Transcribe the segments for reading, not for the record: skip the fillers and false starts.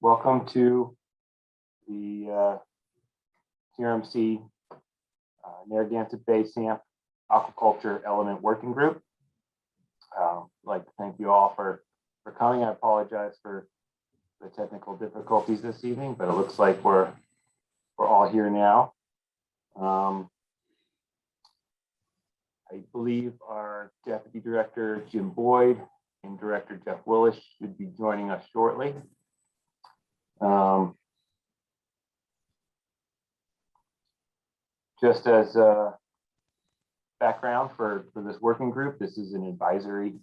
Welcome to the CRMC Narragansett Bay SAMP Aquaculture Element Working Group. I'd like to thank you all for coming. I apologize for the technical difficulties this evening, but it looks like we're all here now. I believe our Deputy Director Jim Boyd and Director Jeff Willis should be joining us shortly. Just as a background for this working group, this is an advisory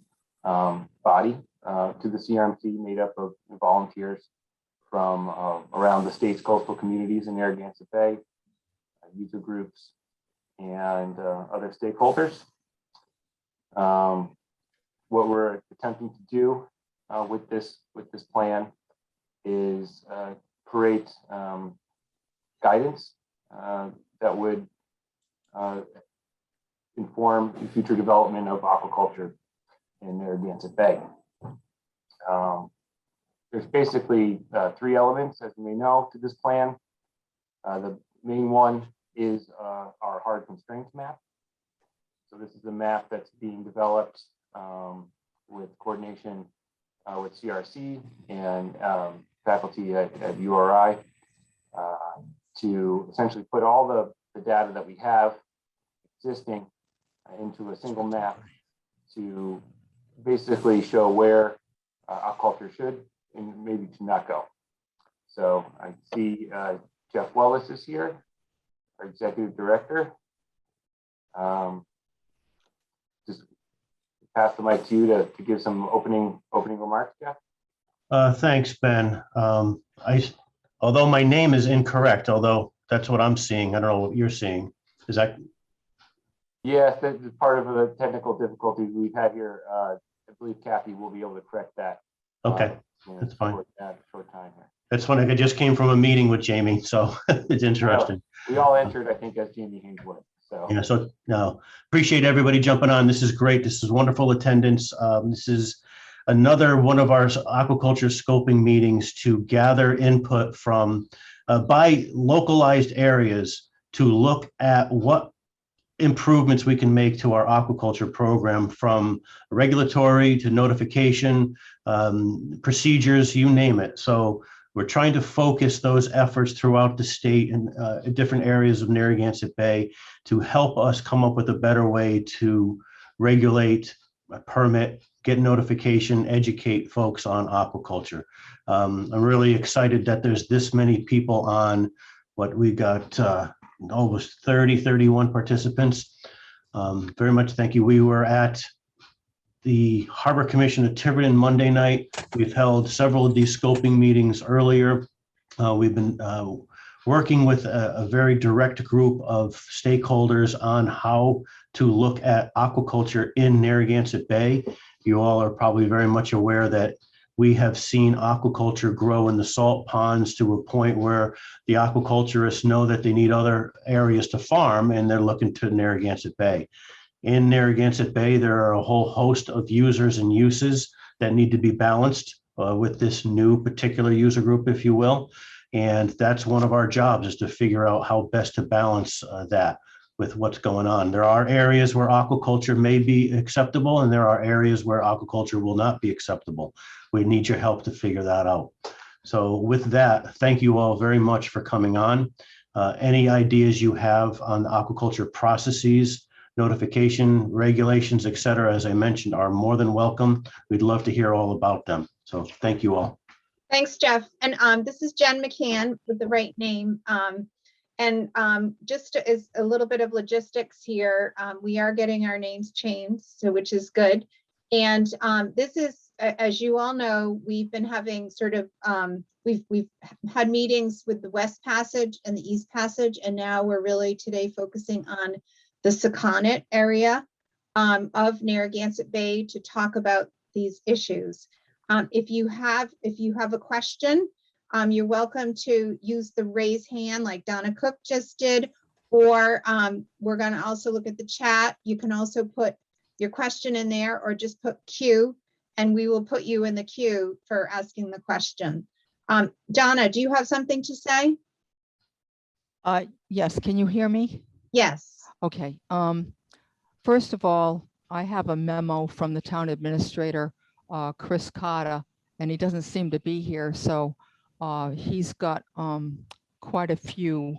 body to the CRMC made up of volunteers from around the state's coastal communities in Narragansett Bay, user groups, and other stakeholders. What we're attempting to do with this plan is create guidance that would inform the future development of aquaculture in Narragansett Bay. There's basically three elements, as you may know, to this plan. The main one is our hard constraints map. So this is a map that's being developed with coordination with CRC and faculty at URI to essentially put all the data that we have existing into a single map to basically show where aquaculture should and maybe to not go. So I see Jeff Willis is here, our Executive Director. Just pass the mic to you to give some opening remarks, Jeff. Thanks, Ben. Although my name is incorrect, although that's what I'm seeing, I don't know what you're seeing. Is that? Yes, that's part of the technical difficulties we've had here. I believe Kathy will be able to correct that. Okay, that's fine. Short time here. That's funny. I just came from a meeting with Jamie, so it's interesting. We all entered, I think, as Jamie Haynesworth. So yeah, so no, appreciate everybody jumping on. This is great. This is wonderful attendance. This is another one of our aquaculture scoping meetings to gather input from by localized areas to look at what improvements we can make to our aquaculture program, from regulatory to notification, procedures, you name it. So we're trying to focus those efforts throughout the state and different areas of Narragansett Bay to help us come up with a better way to regulate, permit, get notification, educate folks on aquaculture. I'm really excited that there's this many people on. What we got almost 31 participants. Very much thank you. We were at the Harbor Commission at Tiverton Monday night. We've held several of these scoping meetings earlier. We've been working with a very direct group of stakeholders on how to look at aquaculture in Narragansett Bay. You all are probably very much aware that we have seen aquaculture grow in the salt ponds to a point where the aquaculturists know that they need other areas to farm, and they're looking to Narragansett Bay. In Narragansett Bay, there are a whole host of users and uses that need to be balanced with this new particular user group, if you will. And that's one of our jobs, is to figure out how best to balance that with what's going on. There are areas where aquaculture may be acceptable, and there are areas where aquaculture will not be acceptable. We need your help to figure that out. So with that, thank you all very much for coming on. Any ideas you have on the aquaculture processes, notification, regulations, et cetera, as I mentioned, are more than welcome. We'd love to hear all about them. So thank you all. Thanks, Jeff. And this is Jen McCann with the right name. Just as a little bit of logistics here, we are getting our names changed, so which is good. And this is, as you all know, we've been having sort of, we've had meetings with the West Passage and the East Passage, and now we're really today focusing on the Sakonnet area of Narragansett Bay to talk about these issues. If you have a question, you're welcome to use the raise hand like Donna Cook just did, or we're going to also look at the chat. You can also put your question in there or just put Q, and we will put you in the queue for asking the question. Donna, do you have something to say? Yes, can you hear me? Yes. Okay. First of all, I have a memo from the town administrator, Chris Cotta, and he doesn't seem to be here. So he's got quite a few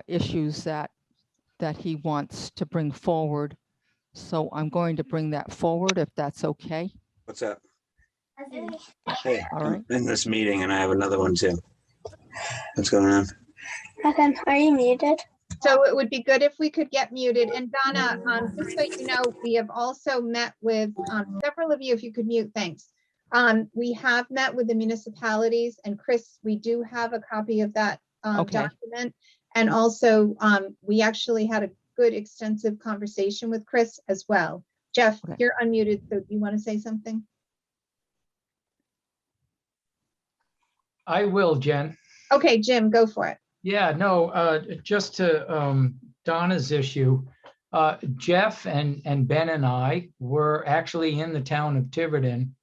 issues that he wants to bring forward. So I'm going to bring that forward if that's okay. What's up? Hey, All I'm right. in this meeting and I have another one too. What's going on? Okay, are you muted? So it would be good if we could get muted. And Donna, just so you know, we have also met with several of you, if you could mute, thanks. We have met with the municipalities, and Chris, we do have a copy of that Okay. document. And also, we actually had a good extensive conversation with Chris as well. Jeff, Okay. you're unmuted, so do you want to say something? I will, Jen. Okay, Jim, go for it. Yeah, no, just to Donna's issue, Jeff and Ben and I were actually in the town of Tiverton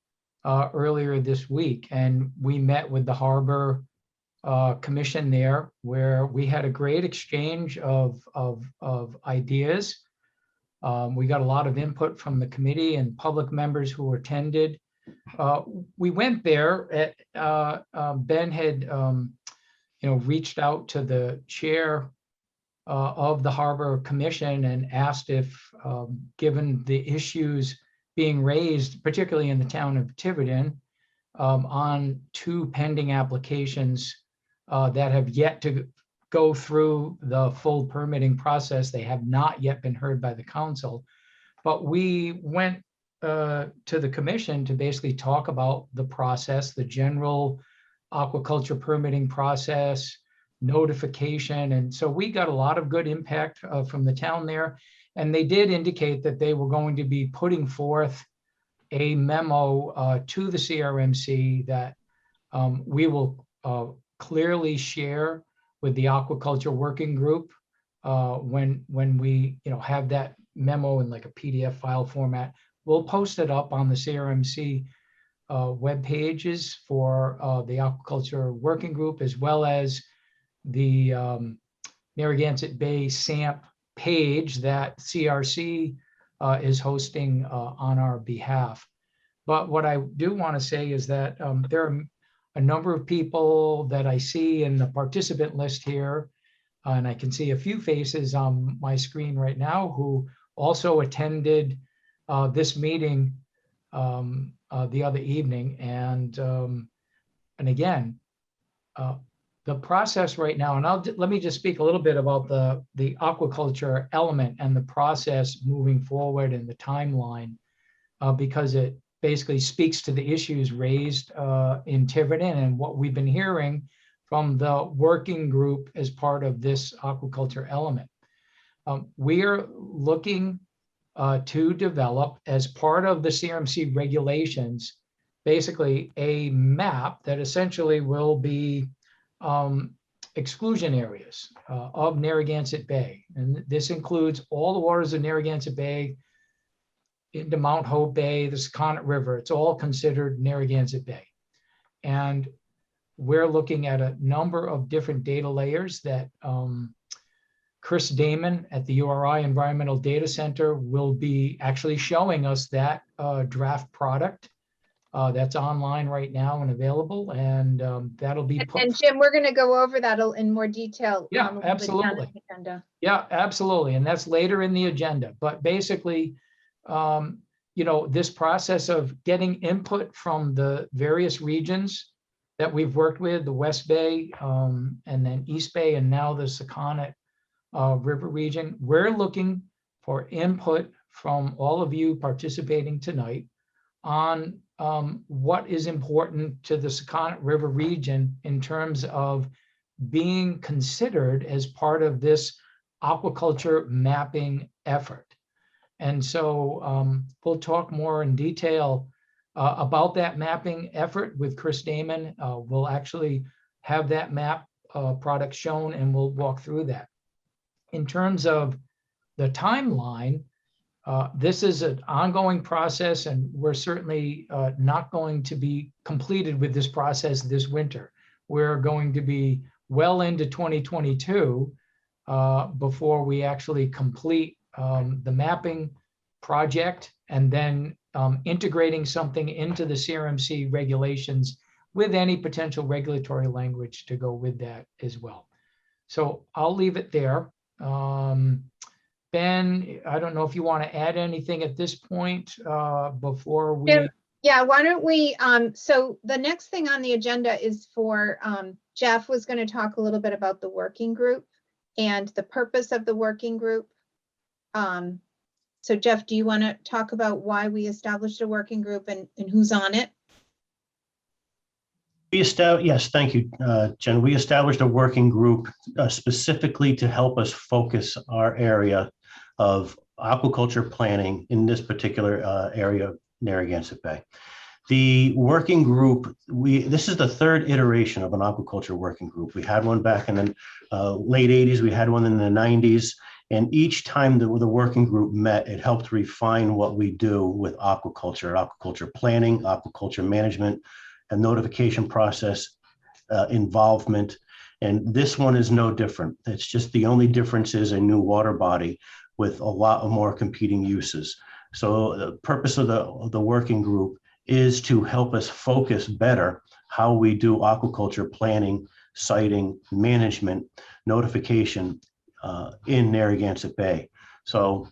earlier this week, and we met with the Harbor Commission there, where we had a great exchange of ideas. We got a lot of input from the committee and public members who attended. We went there. Ben had reached out to the chair of the Harbor Commission and asked if, given the issues being raised, particularly in the town of Tiverton, on 2 pending applications that have yet to go through the full permitting process. They have not yet been heard by the council, but we went to the commission to basically talk about the process, the general aquaculture permitting process, notification. And so we got a lot of good impact from the town there. And they did indicate that they were going to be putting forth a memo to the CRMC that we will clearly share with the aquaculture working group when we have that memo in like a PDF file format. We'll post it up on the CRMC web pages for the aquaculture working group, as well as the Narragansett Bay SAMP page that CRC is hosting on our behalf. But what I do want to say is that there are a number of people that I see in the participant list here, and I can see a few faces on my screen right now who also attended this meeting the other evening. And again, the process right now, and let me just speak a little bit about the aquaculture element and the process moving forward and the timeline, because it basically speaks to the issues raised in Tiverton and what we've been hearing from the working group as part of this aquaculture element. We are looking to develop, as part of the CRMC regulations, basically a map that essentially will be exclusion areas of Narragansett Bay. And this includes all the waters of Narragansett Bay into Mount Hope Bay, the Sakonnet River. It's all considered Narragansett Bay. And we're looking at a number of different data layers that Chris Damon at the URI Environmental Data Center will be actually showing us that draft product that's online right now and available, and that'll be put. And Jim, we're going to go over that in more detail. Yeah, a little bit down absolutely. the agenda. Yeah, absolutely, and that's later in the agenda. But basically, this process of getting input from the various regions that we've worked with, the West Bay, and then East Bay, and now the Sakonnet River region. We're looking for input from all of you participating tonight on what is important to the Sakonnet River region in terms of being considered as part of this aquaculture mapping effort. And so we'll talk more in detail about that mapping effort with Chris Damon. We'll actually have that map product shown, and we'll walk through that. In terms of the timeline, This is an ongoing process, and we're certainly not going to be completed with this process this winter. We're going to be well into 2022 before we actually complete the mapping project, and then integrating something into the CRMC regulations with any potential regulatory language to go with that as well. So I'll leave it there. Ben, I don't know if you want to add anything at this point before we. Yeah, why don't we, so the next thing on the agenda is for, Jeff was going to talk a little bit about the working group and the purpose of the working group. So Jeff, do you want to talk about why we established a working group and who's on it? Yes, thank you, Jen. We established a working group specifically to help us focus our area of aquaculture planning in this particular area of Narragansett Bay. The working group, this is the third iteration of an aquaculture working group. We had one back in the late 80s, we had one in the 90s, and each time the working group met, it helped refine what we do with aquaculture planning, aquaculture management, and notification process involvement. And this one is no different. It's just the only difference is a new water body with a lot more competing uses. So the purpose of the working group is to help us focus better how we do aquaculture planning, siting, management, notification in Narragansett Bay. So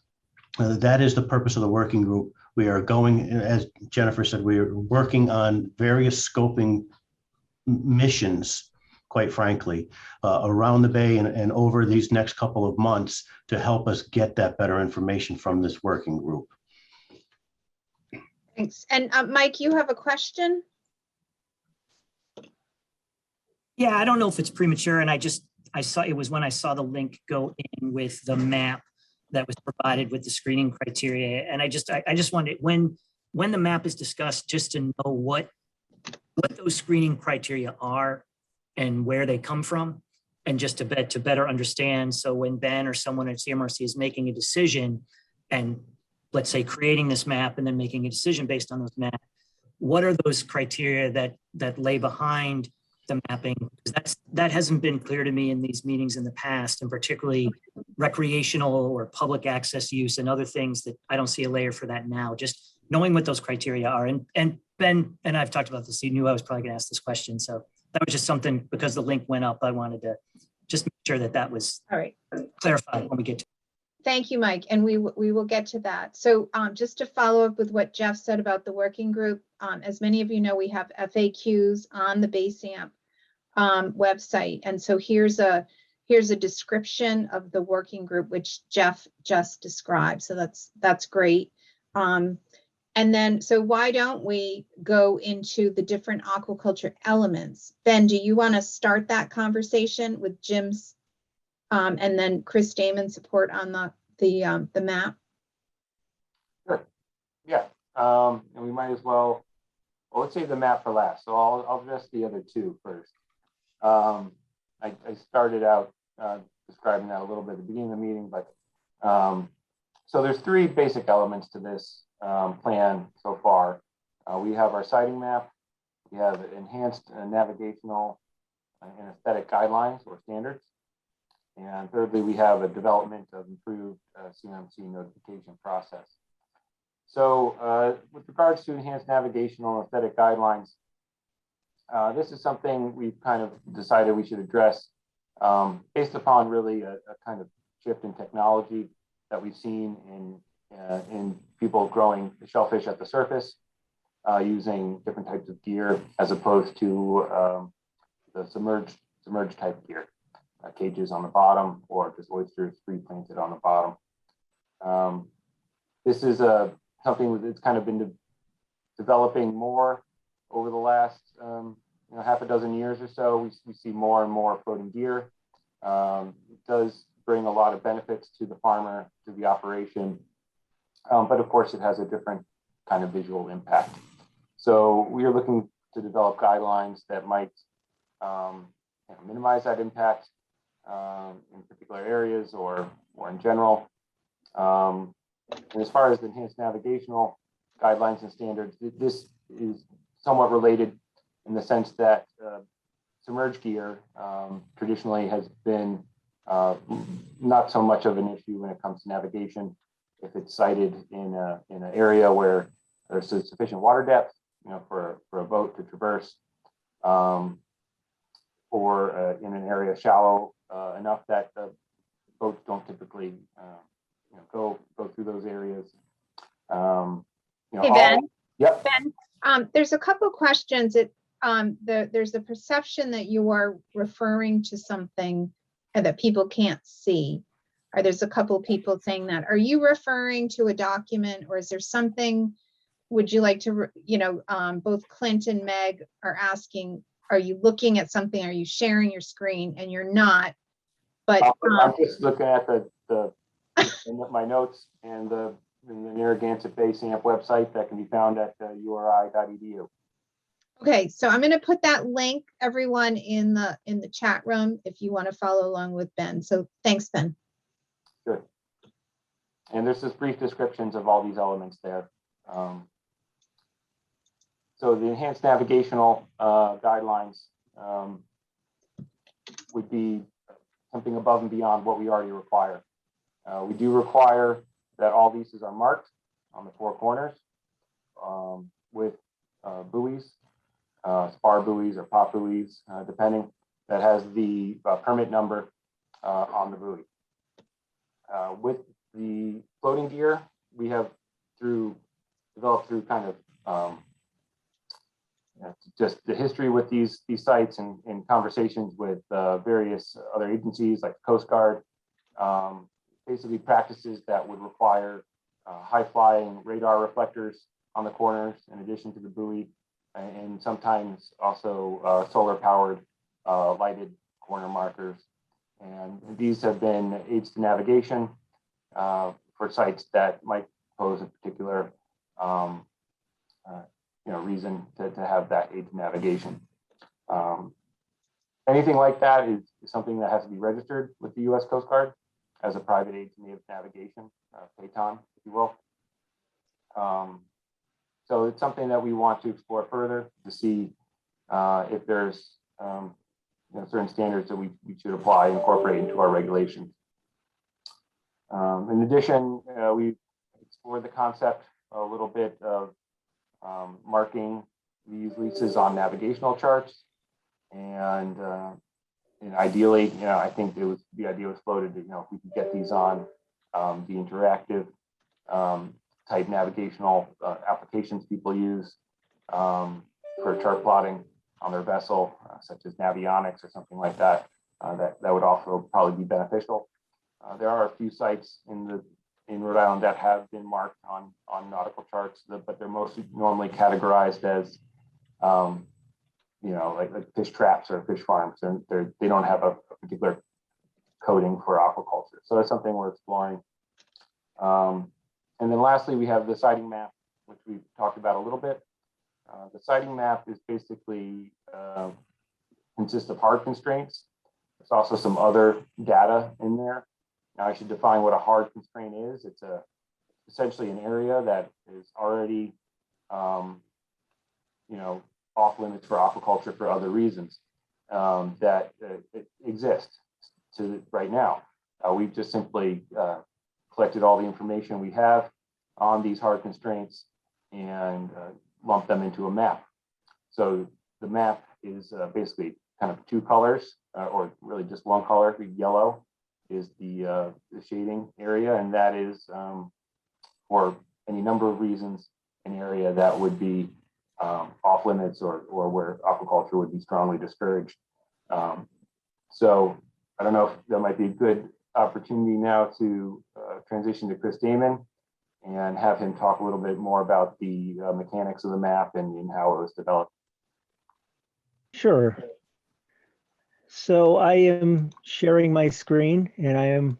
that is the purpose of the working group. We are going, as Jennifer said, we are working on various scoping missions, quite frankly, around the Bay and over these next couple of months to help us get that better information from this working group. Thanks. And Mike, you have a question? Yeah, I don't know if it's premature, and I saw it was when I saw the link go in with the map that was provided with the screening criteria, and I just wanted, when the map is discussed, just to know what those screening criteria are and where they come from, and just to better understand. So when Ben or someone at CMRC is making a decision, and let's say creating this map and then making a decision based on those maps, what are those criteria that lay behind the mapping? Because that hasn't been clear to me in these meetings in the past, and particularly recreational or public access use and other things that I don't see a layer for that now. Just knowing what those criteria are. And Ben and I've talked about this. You knew I was probably going to ask this question, so that was just something, because the link went up, I wanted to just make sure that was All right. clarified when we get to. Thank you, Mike, and we will get to that. So just to follow up with what Jeff said about the working group, as many of you know, we have FAQs on the BaySAMP website, and so here's a description of the working group, which Jeff just described. So that's great. And then, so why don't we go into the different aquaculture elements? Ben, do you want to start that conversation with Jim's and then Chris Damon's support on the map? Sure. Yeah. And we might as well let's save the map for last. So I'll address the other two first. I started out describing that a little bit at the beginning of the meeting, but so there's three basic elements to this plan so far. We have our siting map, we have enhanced navigational and aesthetic guidelines or standards, and thirdly, we have a development of improved CMC notification process. So with regards to enhanced navigational and aesthetic guidelines, this is something we've kind of decided we should address based upon really a kind of shift in technology that we've seen in people growing shellfish at the surface using different types of gear as opposed to the submerged type gear, cages on the bottom or just oysters pre-planted on the bottom. This is something that's kind of been developing more over the last half a dozen years or so. We see more and more floating gear. It does bring a lot of benefits to the farmer, to the operation, but of course it has a different kind of visual impact. So we are looking to develop guidelines that might minimize that impact in particular areas or in general. And as far as the enhanced navigational guidelines and standards, this is somewhat related in the sense that submerged gear traditionally has been not so much of an issue when it comes to navigation if it's sited in an area where there's sufficient water depth, for a boat to traverse, or in an area shallow enough that the boats don't typically go through those areas. Hey, Ben. Yep. Ben, there's a couple questions that there's a perception that you are referring to something that people can't see. Or there's a couple people saying that. Are you referring to a document, or is there something? Would you like to, both Clint and Meg are asking, are you looking at something? Are you sharing your screen? And you're not, but I'm just looking at my notes and the Narragansett Bay SAMP website that can be found at uri.edu. Okay, so I'm going to put that link, everyone, in the chat room if you want to follow along with Ben. So thanks, Ben. Good. And there's just brief descriptions of all these elements there. So the enhanced navigational guidelines would be something above and beyond what we already require. We do require that all leases are marked on the four corners with buoys, spar buoys or pop buoys, depending, that has the permit number on the buoy. With the floating gear, we have developed through kind of just the history with these sites and conversations with various other agencies like Coast Guard, basically practices that would require high-flying radar reflectors on the corners in addition to the buoy, and sometimes also solar-powered lighted corner markers. And these have been aids to navigation for sites that might pose a particular reason to have that aid to navigation. Anything like that is something that has to be registered with the U.S. Coast Guard as a private aid to navigation, PATON, if you will. So it's something that we want to explore further to see if there's certain standards that we should apply and incorporate into our regulations. In addition, we explored the concept a little bit of marking these leases on navigational charts, and ideally, I think the idea was floated that if we could get these on the interactive type navigational applications people use for chart plotting on their vessel, such as Navionics or something like that, that would also probably be beneficial. There are a few sites in Rhode Island that have been marked on nautical charts, but they're mostly normally categorized as, like fish traps or fish farms, and they don't have a particular coding for aquaculture. So that's something we're exploring. And then lastly, we have the siting map, which we've talked about a little bit. The siting map is basically consists of hard constraints. There's also some other data in there. Now I should define what a hard constraint is. It's essentially an area that is already, off limits for aquaculture for other reasons that exist to right now. We've just simply collected all the information we have on these hard constraints and lumped them into a map. So the map is basically kind of two colors, or really just one color. Yellow is the shading area, and that is for any number of reasons an area that would be off limits or where aquaculture would be strongly discouraged. So I don't know if that might be a good opportunity now to transition to Chris Damon and have him talk a little bit more about the mechanics of the map and how it was developed. Sure. So I am sharing my screen, and I am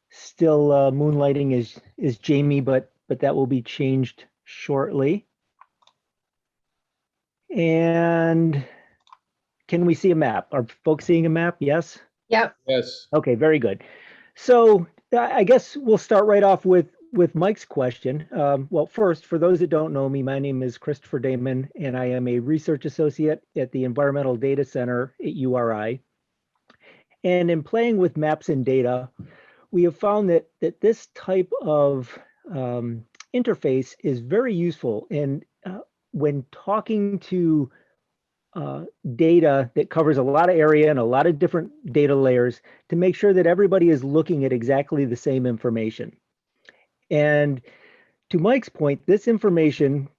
still moonlighting as Jamie, but that will be changed shortly. And can we see a map? Are folks seeing a map? Yes? Yep. Yes. Okay, very good. So I guess we'll start right off with with Mike's question, well, first, for those that don't know me, my name is Christopher Damon, and I am a research associate at the Environmental Data Center at URI. And in playing with maps and data, we have found that this type of interface is very useful. And when talking to data that covers a lot of area and a lot of different data layers, to make sure that everybody is looking at exactly the same information. And to Mike's point, this information,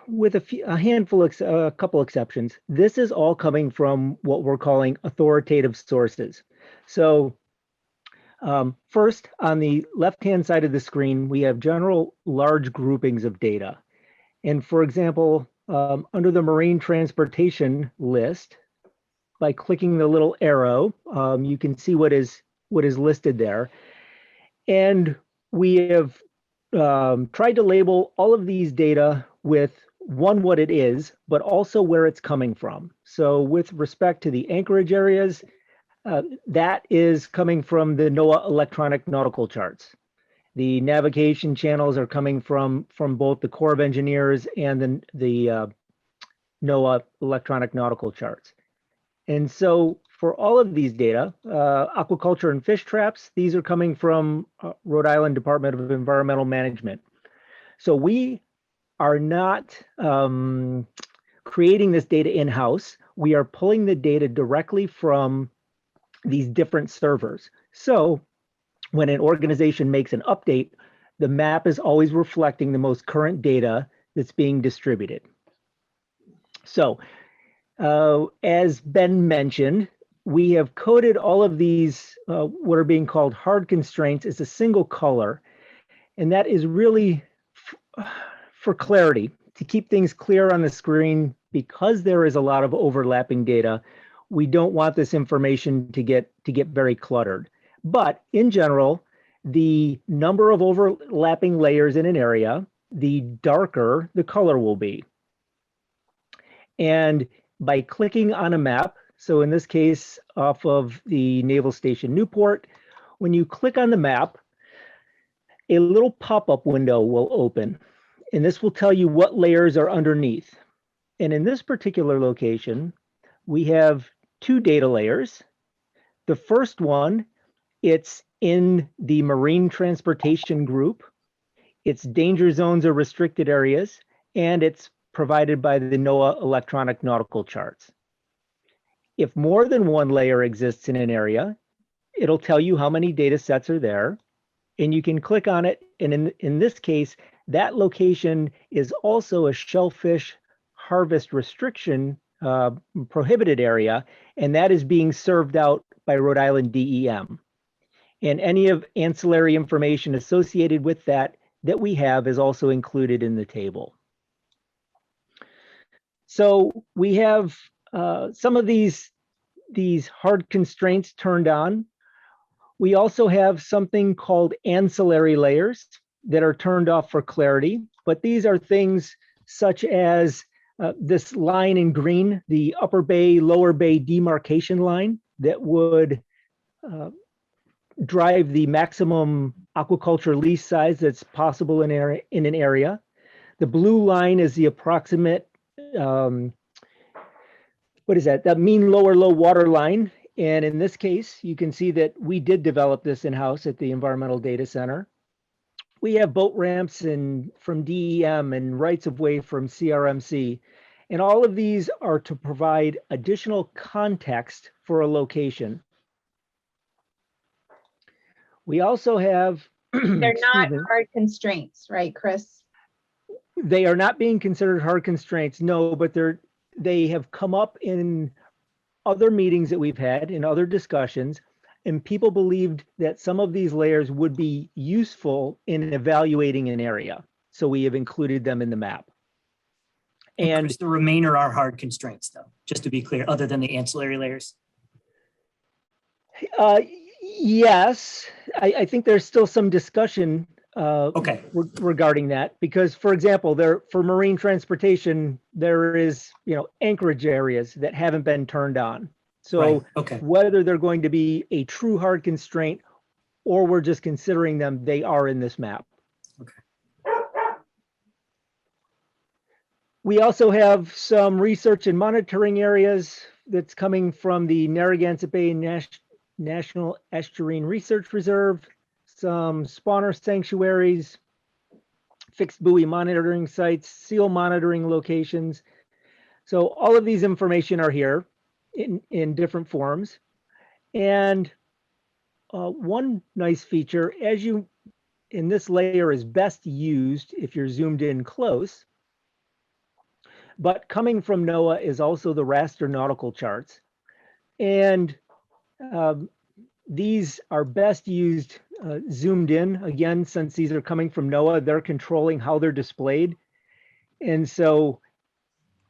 with a couple exceptions, this is all coming from what we're calling authoritative sources. So first, on the left-hand side of the screen, we have general large groupings of data. And for example, under the marine transportation list, by clicking the little arrow, you can see what is listed there. And we have tried to label all of these data with one, what it is, but also where it's coming from. So with respect to the anchorage areas, that is coming from the NOAA electronic nautical charts. The navigation channels are coming from both the Corps of Engineers and the NOAA electronic nautical charts. And so for all of these data, aquaculture and fish traps, these are coming from Rhode Island Department of Environmental Management. So we are not creating this data in-house. We are pulling the data directly from these different servers. So when an organization makes an update, the map is always reflecting the most current data that's being distributed. So as Ben mentioned, we have coded all of these, what are being called hard constraints, as a single color. And that is really for clarity, to keep things clear on the screen, because there is a lot of overlapping data. We don't want this information to get very cluttered. But in general, the number of overlapping layers in an area, the darker the color will be. And by clicking on a map, so in this case, off of the Naval Station Newport, when you click on the map, a little pop-up window will open, and this will tell you what layers are underneath. And in this particular location, we have two data layers. The first one, it's in the marine transportation group. It's danger zones or restricted areas, and it's provided by the NOAA electronic nautical charts. If more than one layer exists in an area, it'll tell you how many data sets are there, and you can click on it. And in this case, that location is also a shellfish harvest restriction prohibited area, and that is being served out by Rhode Island DEM. And any of ancillary information associated with that we have is also included in the table. So we have some of these hard constraints turned on. We also have something called ancillary layers that are turned off for clarity, but these are things such as this line in green, the upper bay, lower bay demarcation line that would drive the maximum aquaculture lease size that's possible in an area. The blue line is the approximate, what is that? That mean lower low water line. And in this case, you can see that we did develop this in-house at the Environmental Data Center. We have boat ramps from DEM and rights of way from CRMC. And all of these are to provide additional context for a location. We also have— They're not hard constraints, right, Chris? They are not being considered hard constraints, no, but they have come up in other meetings that we've had, in other discussions, and people believed that some of these layers would be useful in evaluating an area. So we have included them in the map. And Chris, the remainder are hard constraints, though, just to be clear, other than the ancillary layers. Yes, I think there's still some discussion regarding that, because, for example, for marine transportation, there is, anchorage areas that haven't been turned on. So whether they're going to be a true hard constraint or we're just considering them, they are in this map. We also have some research and monitoring areas that's coming from the Narragansett Bay National Estuarine Research Reserve, some spawner sanctuaries, fixed buoy monitoring sites, seal monitoring locations. So all of these information are here in different forms. And one nice feature, in this layer is best used if you're zoomed in close, but coming from NOAA is also the Raster nautical charts. And these are best used zoomed in. Again, since these are coming from NOAA, they're controlling how they're displayed. And so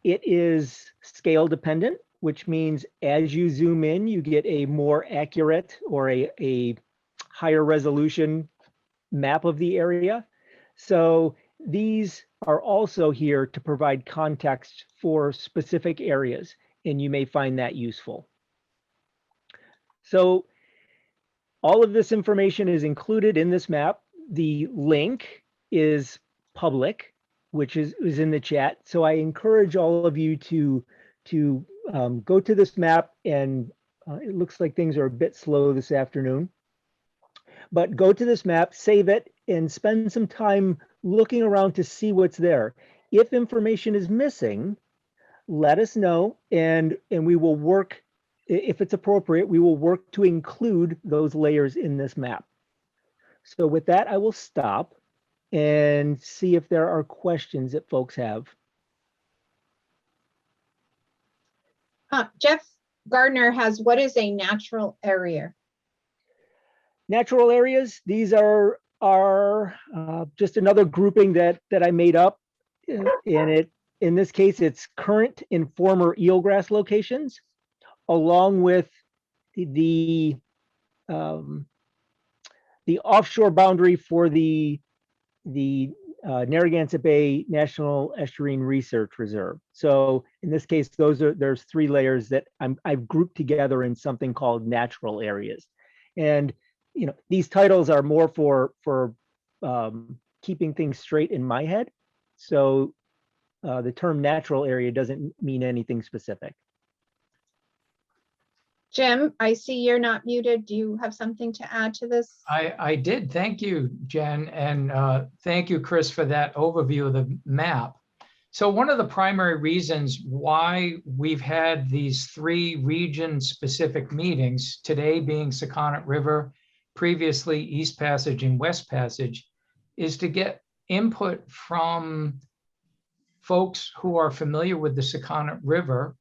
it is scale dependent, which means as you zoom in, you get a more accurate or a higher resolution map of the area. So these are also here to provide context for specific areas, and you may find that useful. So all of this information is included in this map. The link is public, which is in the chat. So I encourage all of you to go to this map, and it looks like things are a bit slow this afternoon. But go to this map, save it, and spend some time looking around to see what's there. If information is missing, let us know, and we will work, if it's appropriate, we will work to include those layers in this map. So with that, I will stop and see if there are questions that folks have. Jeff Gardner has, what is a natural area? Natural areas, these are just another grouping that I made up. In this case, it's current and former eelgrass locations, along with the offshore boundary for the Narragansett Bay National Estuarine Research Reserve. So in this case, there's 3 layers that I've grouped together in something called natural areas. And these titles are more for keeping things straight in my head. So the term natural area doesn't mean anything specific. Jim, I see you're not muted. Do you have something to add to this? I did. Thank you, Jen. And thank you, Chris, for that overview of the map. So one of the primary reasons why we've had these 3 region-specific meetings, today being Sakonnet River, previously East Passage and West Passage, is to get input from folks who are familiar with the Sakonnet River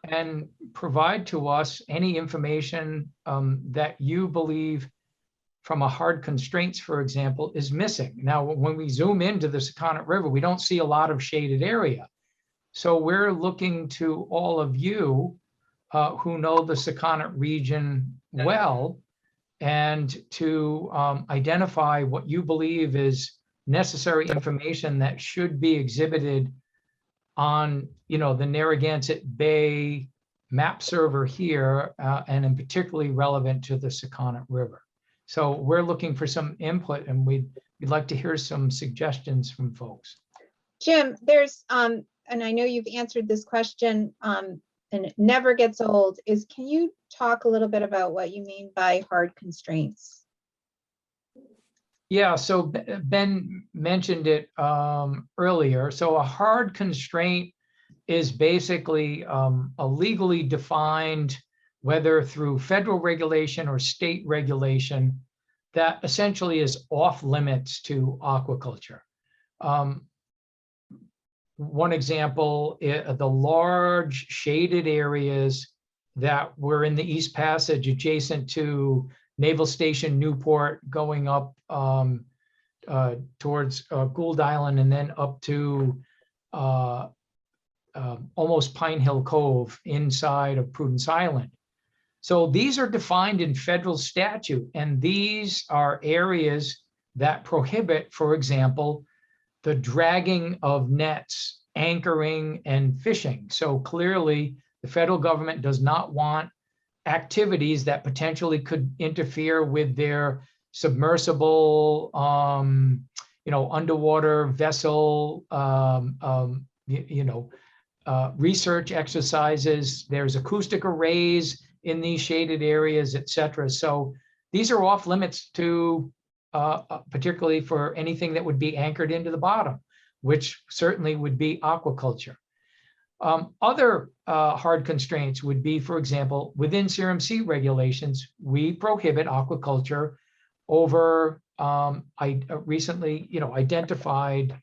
and provide to us any information that you believe from a hard constraints, for example, is missing. Now, when we zoom into the Sakonnet River, we don't see a lot of shaded area. So we're looking to all of you who know the Sakonnet region well, and to identify what you believe is necessary information that should be exhibited on, the Narragansett Bay map server here, and in particularly relevant to the Sakonnet River. So we're looking for some input, and we'd like to hear some suggestions from folks. Jim, there's, and I know you've answered this question, and it never gets old, can you talk a little bit about what you mean by hard constraints? Yeah, so Ben mentioned it earlier. So a hard constraint is basically a legally defined, whether through federal regulation or state regulation, that essentially is off limits to aquaculture. One example, the large shaded areas that were in the East Passage adjacent to Naval Station Newport, going up towards Gould Island and then up to almost Pine Hill Cove inside of Prudence Island. So these are defined in federal statute, and these are areas that prohibit, for example, the dragging of nets, anchoring, and fishing. So clearly, the federal government does not want activities that potentially could interfere with their submersible, underwater vessel, research exercises. There's acoustic arrays in these shaded areas, et cetera. So these are off limits to, particularly for anything that would be anchored into the bottom, which certainly would be aquaculture. Other hard constraints would be, for example, within CRMC regulations, we prohibit aquaculture over recently, identified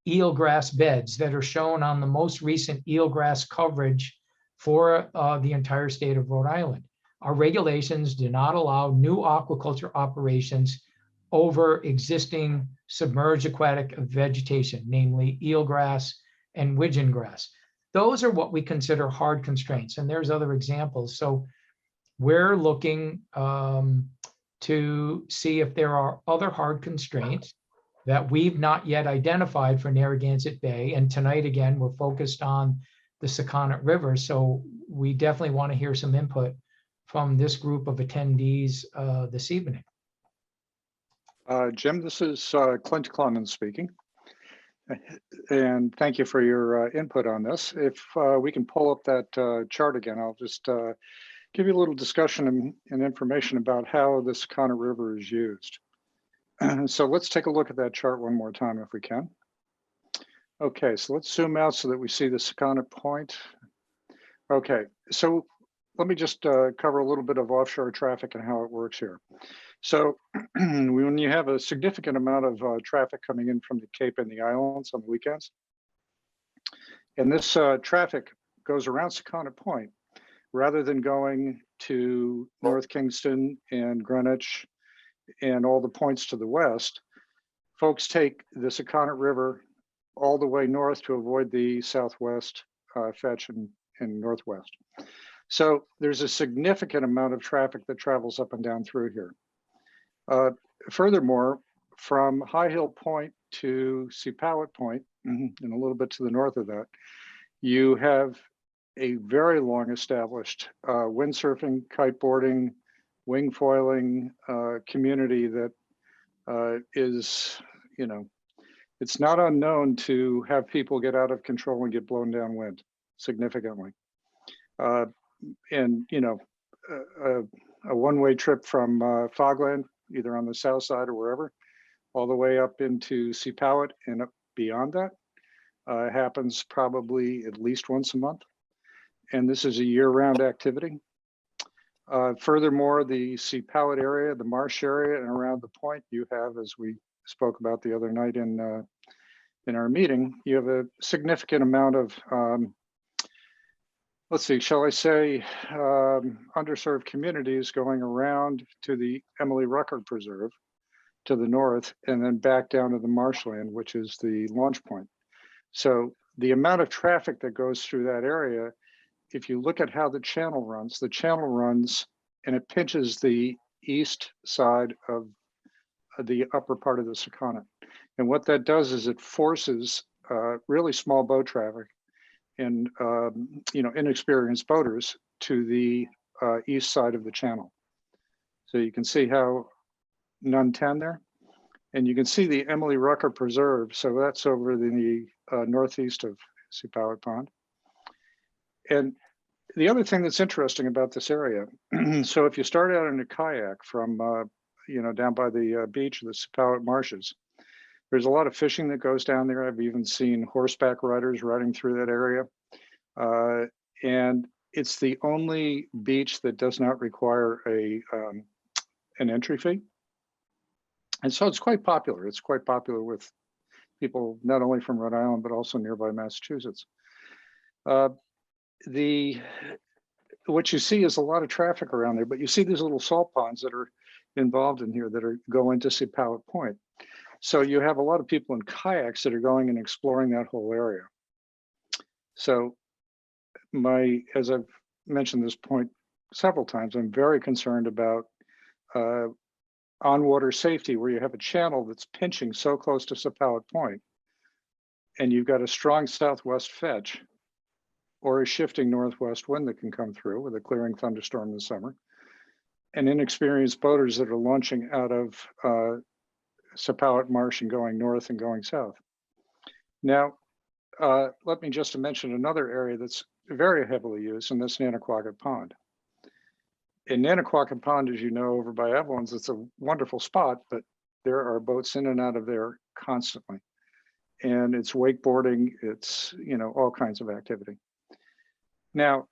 eelgrass beds that are shown on the most recent eelgrass coverage for the entire state of Rhode Island. Our regulations do not allow new aquaculture operations over existing submerged aquatic vegetation, namely eelgrass and widgeon grass. Those are what we consider hard constraints, and there's other examples. So we're looking to see if there are other hard constraints that we've not yet identified for Narragansett Bay. And tonight, again, we're focused on the Sakonnet River. So we definitely want to hear some input from this group of attendees this evening. Jim, this is Clint Clemens speaking. And thank you for your input on this. If we can pull up that chart again, I'll just give you a little discussion and information about how the Sakonnet River is used. So let's take a look at that chart one more time if we can. Okay, so let's zoom out so that we see the Sakonnet Point. Okay, so let me just cover a little bit of offshore traffic and how it works here. So when you have a significant amount of traffic coming in from the Cape and the islands on the weekends, and this traffic goes around Sakonnet Point, rather than going to North Kingston and Greenwich and all the points to the west, folks take the Sakonnet River all the way north to avoid the southwest fetch and northwest. So there's a significant amount of traffic that travels up and down through here. Furthermore, from High Hill Point to Sepowet Point, and a little bit to the north of that, you have a very long established windsurfing, kiteboarding, wing foiling community that is, it's not unknown to have people get out of control and get blown downwind significantly. And, a one-way trip from Fogland, either on the south side or wherever, all the way up into Sepowet and up beyond that, happens probably at least once a month. And this is a year-round activity. Furthermore, the Sepowet area, the marsh area, and around the point, you have, as we spoke about the other night in our meeting, you have a significant amount of, let's see, shall I say, underserved communities going around to the Emily Rucker Preserve to the north, and then back down to the marshland, which is the launch point. So the amount of traffic that goes through that area, if you look at how the channel runs and it pinches the east side of the upper part of the Sakonnet. And what that does is it forces really small boat traffic and inexperienced boaters to the east side of the channel. So you can see how none 10 there, and you can see the Emily Rucker Preserve. So that's over the northeast of Sepowet Pond. And the other thing that's interesting about this area, so if you start out in a kayak from down by the beach of the Sepowet marshes, there's a lot of fishing that goes down there. I've even seen horseback riders riding through that area. And it's the only beach that does not require an entry fee. And so it's quite popular. It's quite popular with people not only from Rhode Island, but also nearby Massachusetts. What you see is a lot of traffic around there, but you see these little salt ponds that are involved in here that go into Sepowet Point. So you have a lot of people in kayaks that are going and exploring that whole area. So as I've mentioned this point several times, I'm very concerned about on-water safety, where you have a channel that's pinching so close to Sepowet Point, and you've got a strong southwest fetch or a shifting northwest wind that can come through with a clearing thunderstorm in the summer. and inexperienced boaters that are launching out of Sepauwett Marsh and going north and going south. Now, let me just mention another area that's very heavily used, and that's Nanaquacket Pond. In Nanaquacket Pond, as you know, over by Evelyn's, it's a wonderful spot, but there are boats in and out of there constantly. And it's wakeboarding, it's, you know, all kinds of activity. Now,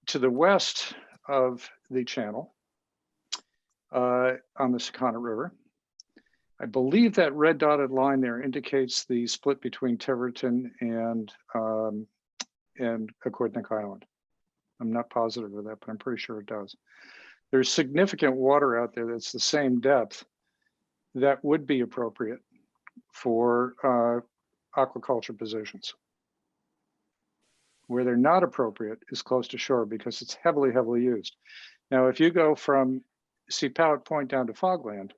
to the west of the channel, on the Sakonnet River, I believe that red dotted line there indicates the split between Tiverton and Aquidneck Island. I'm not positive of that, but I'm pretty sure it does. There's significant water out there that's the same depth that would be appropriate for aquaculture positions. Where they're not appropriate is close to shore because it's heavily, heavily used. Now, if you go from Sepauwett Point down to Fogland,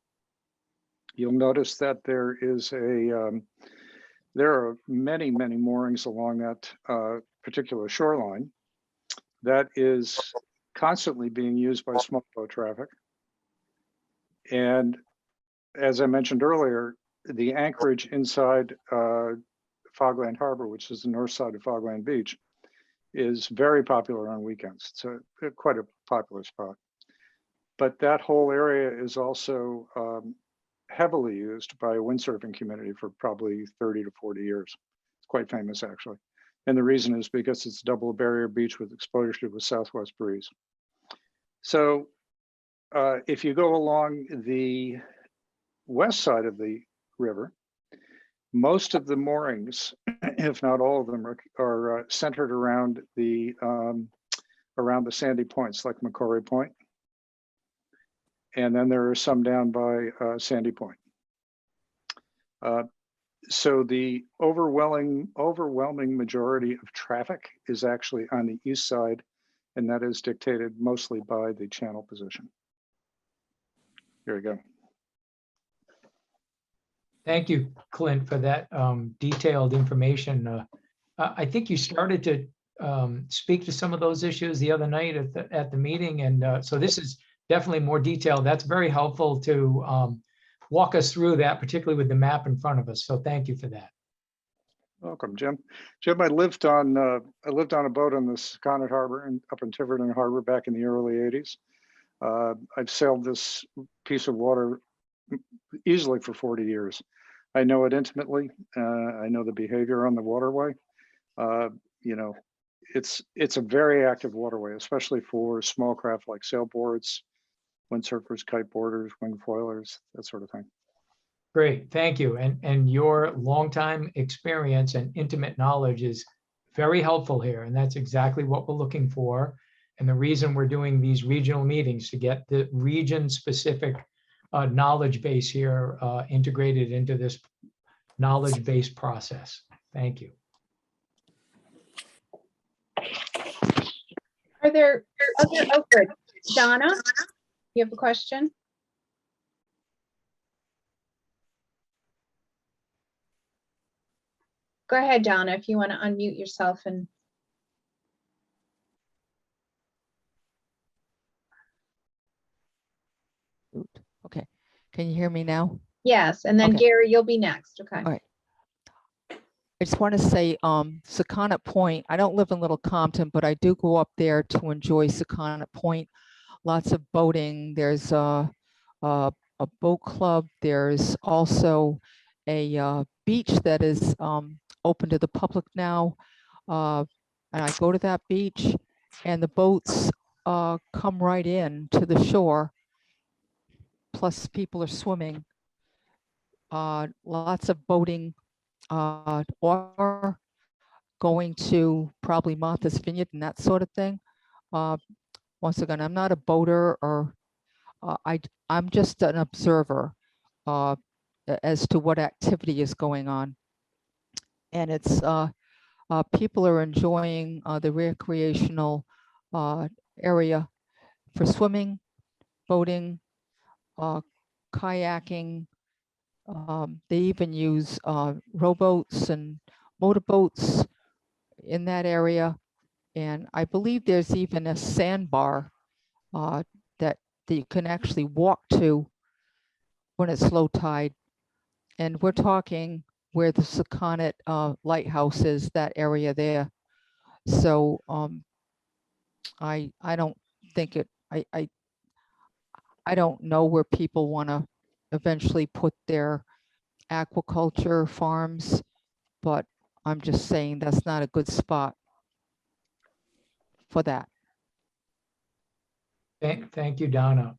you'll notice that there is there are many, many moorings along that particular shoreline that is constantly being used by small boat traffic. And as I mentioned earlier, the anchorage inside Fogland Harbor, which is the north side of Fogland Beach, is very popular on weekends. It's quite a popular spot. But that whole area is also heavily used by a windsurfing community for probably 30 to 40 years. It's quite famous, actually. And the reason is because it's double barrier beach with exposure to the southwest breeze. So if you go along the west side of the river, most of the moorings, if not all of them, are centered around the sandy points, like Macquarie Point. And then there are some down by Sandy Point. So the overwhelming majority of traffic is actually on the east side, and that is dictated mostly by the channel position. Here we go. Thank you, Clint, for that detailed information. I think you started to speak to some of those issues the other night at the meeting, and so this is definitely more detailed. That's very helpful to walk us through that, particularly with the map in front of us. So thank you for that. Welcome, Jim. Jim, I lived on a boat on the Sakonnet Harbor and up in Tiverton Harbor back in the early 80s. I've sailed this piece of water easily for 40 years. I know it intimately. I know the behavior on the waterway. You know, it's a very active waterway, especially for small craft like sailboards, windsurfers, kiteboarders, wing foilers, that sort of thing. Great, thank you. And your longtime experience and intimate knowledge is very helpful here. And that's exactly what we're looking for. And the reason we're doing these regional meetings to get the region-specific knowledge base here integrated into this knowledge-based process. Thank you. Are there other, oh, good. Donna, you have a question? Go ahead, Donna, if you want to unmute yourself and. Okay, can you hear me now? Yes, and then Okay. Gary, you'll be next, okay? All right. I just want to say, Sakonnet Point, I don't live in Little Compton, but I do go up there to enjoy Sakonnet Point. Lots of boating. There's a boat club. There's also a beach that is open to the public now. And I go to that beach and the boats come right in to the shore. Plus people are swimming. Lots of boating. Or going to probably Martha's Vineyard and that sort of thing. Once again, I'm not a boater, or I'm just an observer as to what activity is going on. And it's people are enjoying the recreational area for swimming, boating, kayaking. They even use rowboats and motorboats in that area. And I believe there's even a sandbar that that you can actually walk to when it's low tide. And we're talking where the Sakonnet lighthouse is, that area there. So I don't think it, I don't know where people want to eventually put their aquaculture farms, but I'm just saying that's not a good spot for that. Thank you, Donna.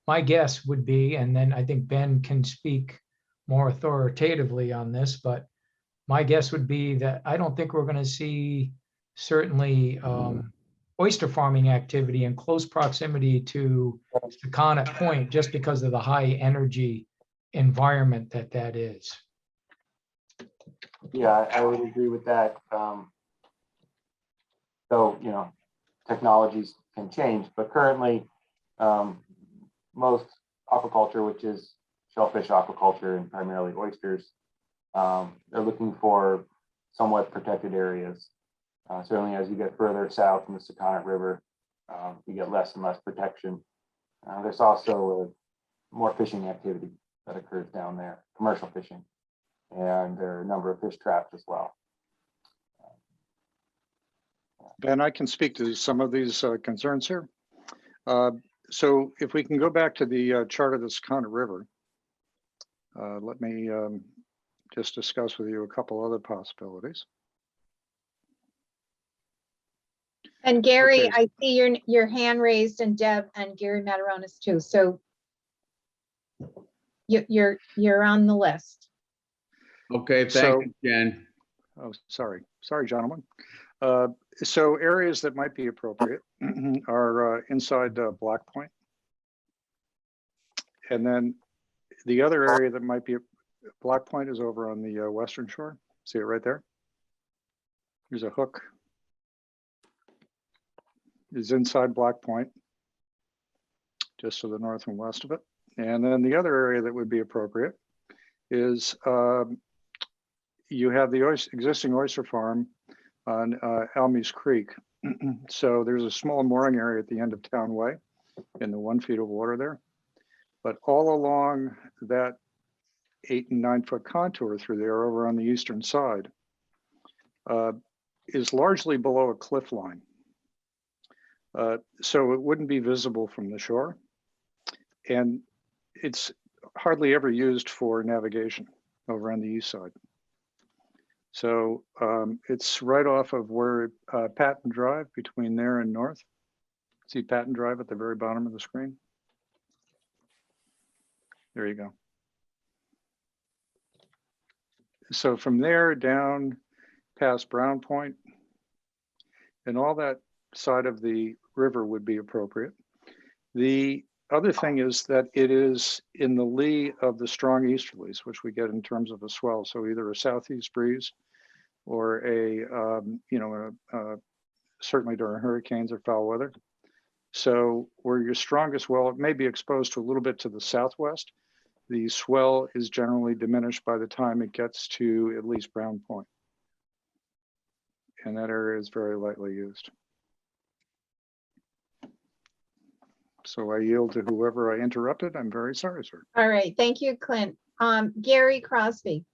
My guess would be, and then I think Ben can speak more authoritatively on this, but my guess would be that I don't think we're going to see certainly oyster farming activity in close proximity to Sakonnet Point, just because of the high energy environment that is. Yeah, I would agree with that. So, you know, technologies can change, but currently most aquaculture, which is shellfish aquaculture and primarily oysters, they're looking for somewhat protected areas. Certainly as you get further south in the Sakonnet River, you get less and less protection. There's also more fishing activity that occurs down there, commercial fishing, and there are a number of fish traps as well. Ben, I can speak to some of these concerns here. So if we can go back to the chart of the Sakonnet River, let me just discuss with you a couple other possibilities. And Gary, Okay. I see your hand raised, and Deb and Gary Mataronis too. So you're on the list. Okay, So- thank you, Jen. Oh, sorry, gentlemen. So areas that might be appropriate are inside Black Point. And then the other area that might be, Black Point is over on the western shore. See it right there? There's a hook. Is inside Black Point, just to the north and west of it. And then the other area that would be appropriate is you have the existing oyster farm on Almies Creek. So there's a small mooring area at the end of Town Way in the 1 feet of water there. But all along that 8 and 9 foot contour through there over on the eastern side is largely below a cliff line. So it wouldn't be visible from the shore. And it's hardly ever used for navigation over on the east side. So it's right off of where Patton Drive, between there and north. See Patton Drive at the very bottom of the screen? There you go. So from there down past Brown Point and all that side of the river would be appropriate. The other thing is that it is in the lee of the strong easterlies, which we get in terms of a swell. So either a southeast breeze or a, certainly during hurricanes or foul weather. So where your strongest well, it may be exposed to a little bit to the southwest. The swell is generally diminished by the time it gets to at least Brown Point. And that area is very lightly used. So I yield to whoever I interrupted. I'm very sorry, sir. All right, thank you, Clint. Gary Crosby.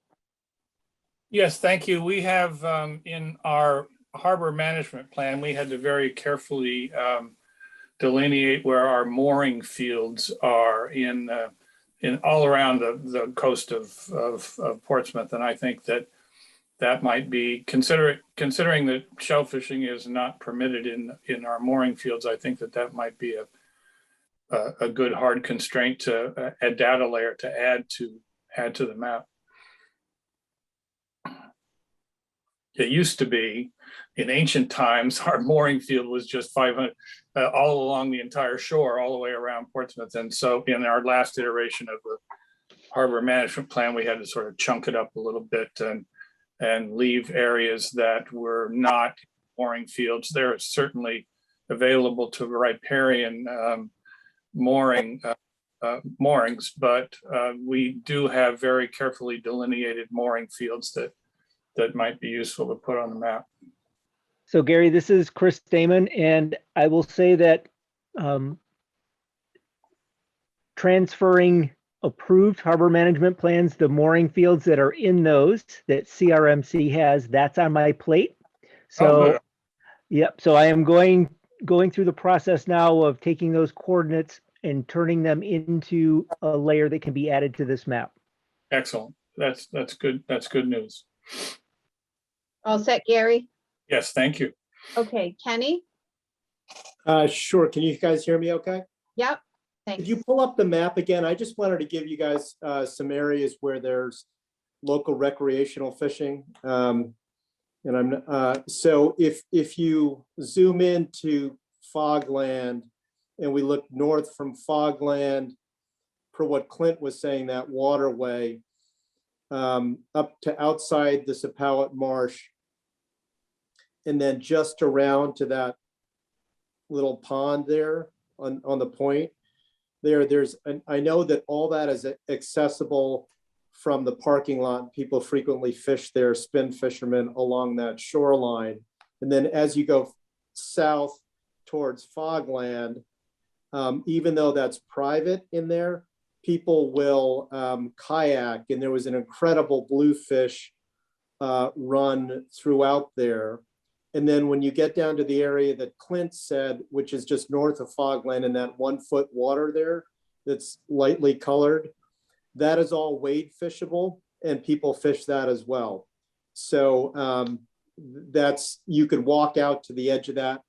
Yes, thank you. We have in our harbor management plan, we had to very carefully delineate where our mooring fields are in all around the coast of Portsmouth. And I think that might be, considering that shell fishing is not permitted in our mooring fields, I think that might be a good hard constraint to a data layer to add to the map. It used to be, in ancient times, our mooring field was just 500 all along the entire shore, all the way around Portsmouth. And so in our last iteration of the harbor management plan, we had to sort of chunk it up a little bit and leave areas that were not mooring fields. They're certainly available to riparian moorings, but we do have very carefully delineated mooring fields that might be useful to put on the map. So Gary, this is Chris Damon, and I will say that transferring approved harbor management plans, the mooring fields that are in those that CRMC has, that's on my plate. So, good. yep. So I am going through the process now of taking those coordinates and turning them into a layer that can be added to this map. Excellent. That's good. That's good news. All set, Gary? Yes, thank you. Okay, Kenny? Sure. Can you guys hear me okay? Yep, Could thanks. you pull up the map again? I just wanted to give you guys some areas where there's local recreational fishing. So if you zoom into Fogland and we look north from Fogland, per what Clint was saying, that waterway up to outside the Sepauwett Marsh, and then just around to that little pond there on the point I know that all that is accessible from the parking lot. People frequently fish there, spin fishermen along that shoreline. And then as you go south towards Fogland, even though that's private in there, people will kayak, and there was an incredible bluefish run throughout there. And then when you get down to the area that Clint said, which is just north of Fogland, in that 1 foot water there that's lightly colored, that is all wade fishable, and people fish that as well. So you could walk out to the edge of that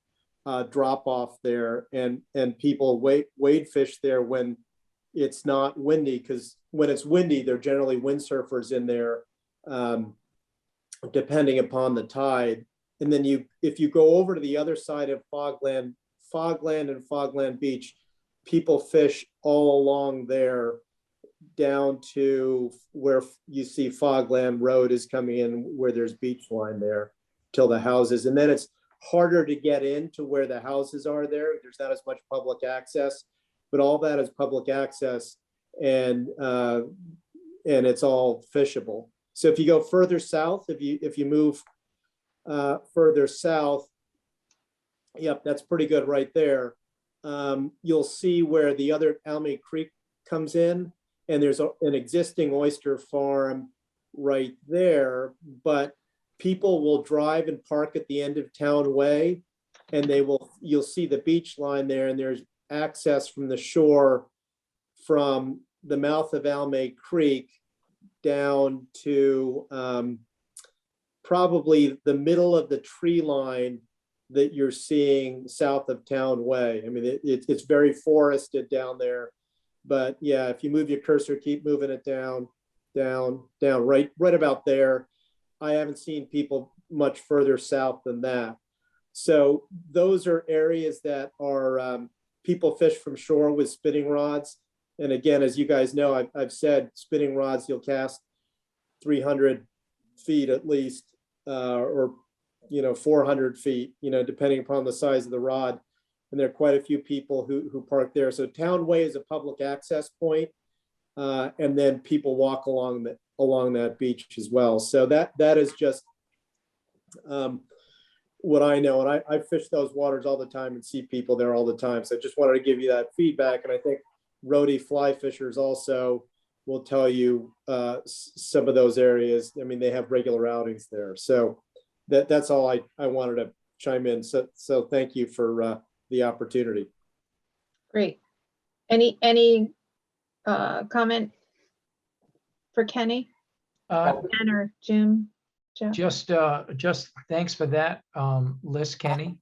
drop off there, and people wade fish there when it's not windy, because when it's windy, there are generally windsurfers in there, depending upon the tide. And then if you go over to the other side of Fogland and Fogland Beach, people fish all along there down to where you see Fogland Road is coming in, where there's beach line there till the houses. And then it's harder to get into where the houses are there. There's not as much public access, but all that is public access, and it's all fishable. So if you go further south, if you move further south, yep, that's pretty good right there. You'll see where the other Almy Creek comes in, and there's an existing oyster farm right there, but people will drive and park at the end of Town Way, and you'll see the beach line there, and there's access from the shore from the mouth of Almy Creek down to probably the middle of the tree line that you're seeing south of Town Way. I mean, it's very forested down there, but yeah, if you move your cursor, keep moving it down, right about there. I haven't seen people much further south than that. So those are areas that are, people fish from shore with spinning rods. And again, as you guys know, I've said spinning rods, you'll cast 300 feet at least, or 400 feet, depending upon the size of the rod. And there are quite a few people who park there. So Town Way is a public access point, and then people walk along that beach as well. So that is just what I know. And I fish those waters all the time and see people there all the time. So I just wanted to give you that feedback. And I think roadie fly fishers also will tell you some of those areas. I mean, they have regular outings there. So that's all I wanted to chime in. So thank you for the opportunity. Great. Any comment for Kenny? Ken or Jim? Jeff? Just thanks for that list, Kenny.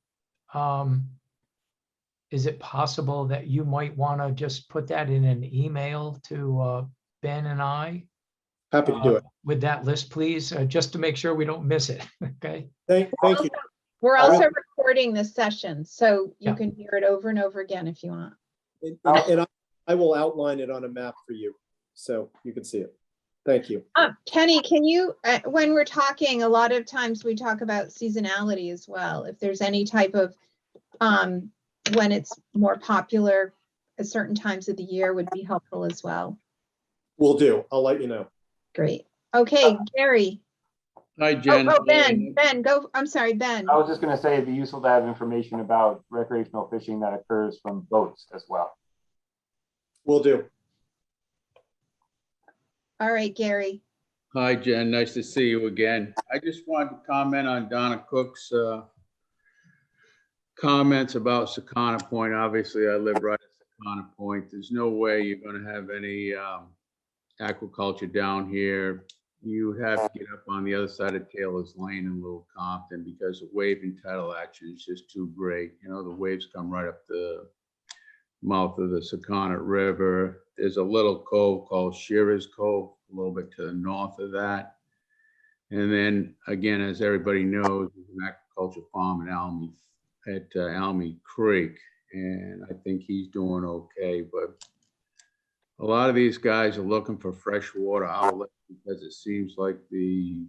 Is it possible that you might want to just put that in an email to Ben and I? Happy to do it. With that list, please, just to make sure we don't miss it. Okay. Thank you. We're also recording this session, so you Yeah. can hear it over and over again if you want. And I will outline it on a map for you, so you can see it. Thank you. Kenny, can you, when we're talking, a lot of times we talk about seasonality as well. If there's any type of, when it's more popular at certain times of the year would be helpful as well. Will do. I'll let you know. Great. Okay, Gary. Hi, Jen. Oh, Ben, go. I'm sorry, Ben. I was just going to say it'd be useful to have information about recreational fishing that occurs from boats as well. Will do. All right, Gary. Hi, Jen. Nice to see you again. I just wanted to comment on Donna Cook's comments about Sakana Point. Obviously, I live right at Sakana Point. There's no way you're going to have any aquaculture down here. You have to get up on the other side of Taylor's Lane in Little Compton because the wave and tidal action is just too great. You know, the waves come right up the mouth of the Sakana River. There's a little cove called Shearer's Cove, a little bit to the north of that. And then again, as everybody knows, there's an aquaculture farm at Almy Creek, and I think he's doing okay. But a lot of these guys are looking for freshwater outlets because it seems like the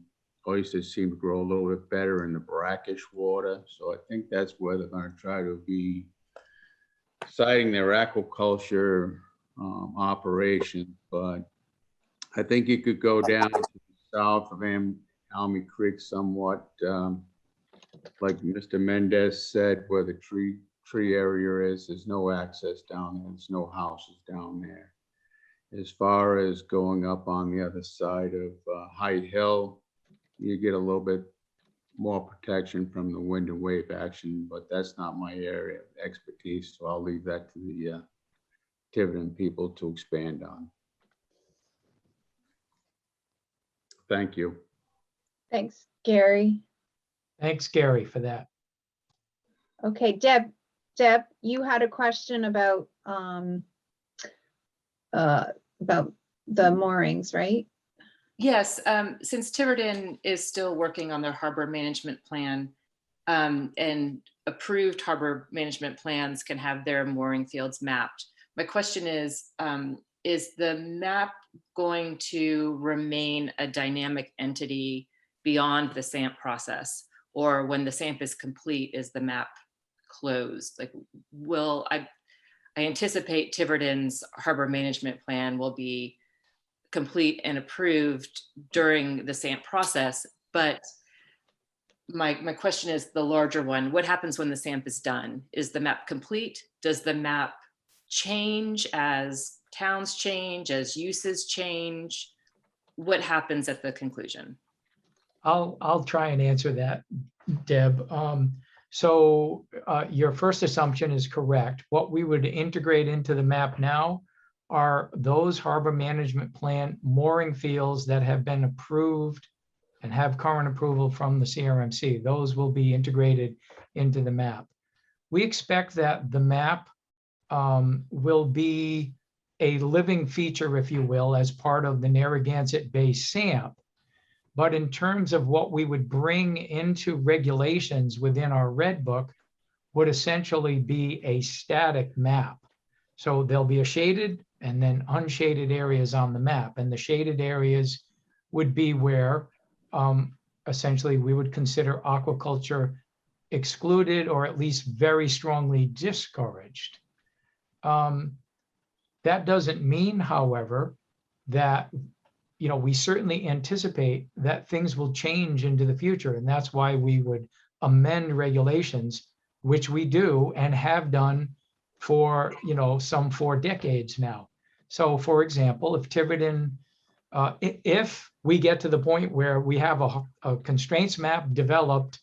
oysters seem to grow a little bit better in the brackish water. So I think that's where they're going to try to be citing their aquaculture operation. But I think you could go down to the south of Almy Creek somewhat, like Mr. Mendez said, where the tree area is. There's no access down there. There's no houses down there. As far as going up on the other side of High Hill, you get a little bit more protection from the wind and wave action, but that's not my area of expertise, so I'll leave that to the Tiverton people to expand on. Thank you. Thanks, Gary. Thanks, Gary, for that. Okay, Deb, you had a question about the moorings, right? Yes, since Tiverton is still working on their harbor management plan, and approved harbor management plans can have their mooring fields mapped. My question is the map going to remain a dynamic entity beyond the SAMP process? Or when the SAMP is complete, is the map closed? Like, I anticipate Tiverton's harbor management plan will be complete and approved during the SAMP process, but my question is the larger one. What happens when the SAMP is done? Is the map complete? Does the map change as towns change, as uses change? What happens at the conclusion? I'll try and answer that, Deb. So your first assumption is correct. What we would integrate into the map now are those harbor management plan mooring fields that have been approved and have current approval from the CRMC. Those will be integrated into the map. We expect that the map will be a living feature, if you will, as part of the Narragansett Bay SAMP. But in terms of what we would bring into regulations within our red book would essentially be a static map. So there'll be a shaded and then unshaded areas on the map. And the shaded areas would be where essentially we would consider aquaculture excluded or at least very strongly discouraged. That doesn't mean, however, that we certainly anticipate that things will change into the future. And that's why we would amend regulations, which we do and have done for, some 4 decades now. So for example, if Tiverton, if we get to the point where we have a constraints map developed,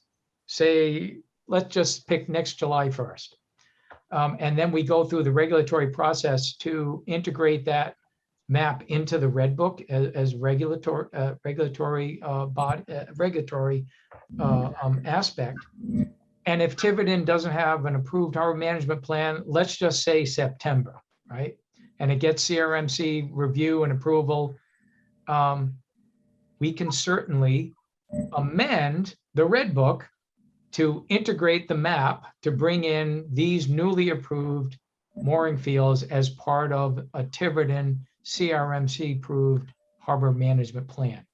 say, let's just pick next July 1st. And then we go through the regulatory process to integrate that map into the red book as regulatory aspect. And if Tiverton doesn't have an approved harbor management plan, let's just say September, right? And it gets CRMC review and approval, we can certainly amend the red book to integrate the map to bring in these newly approved mooring fields as part of a Tiverton CRMC approved harbor management plan.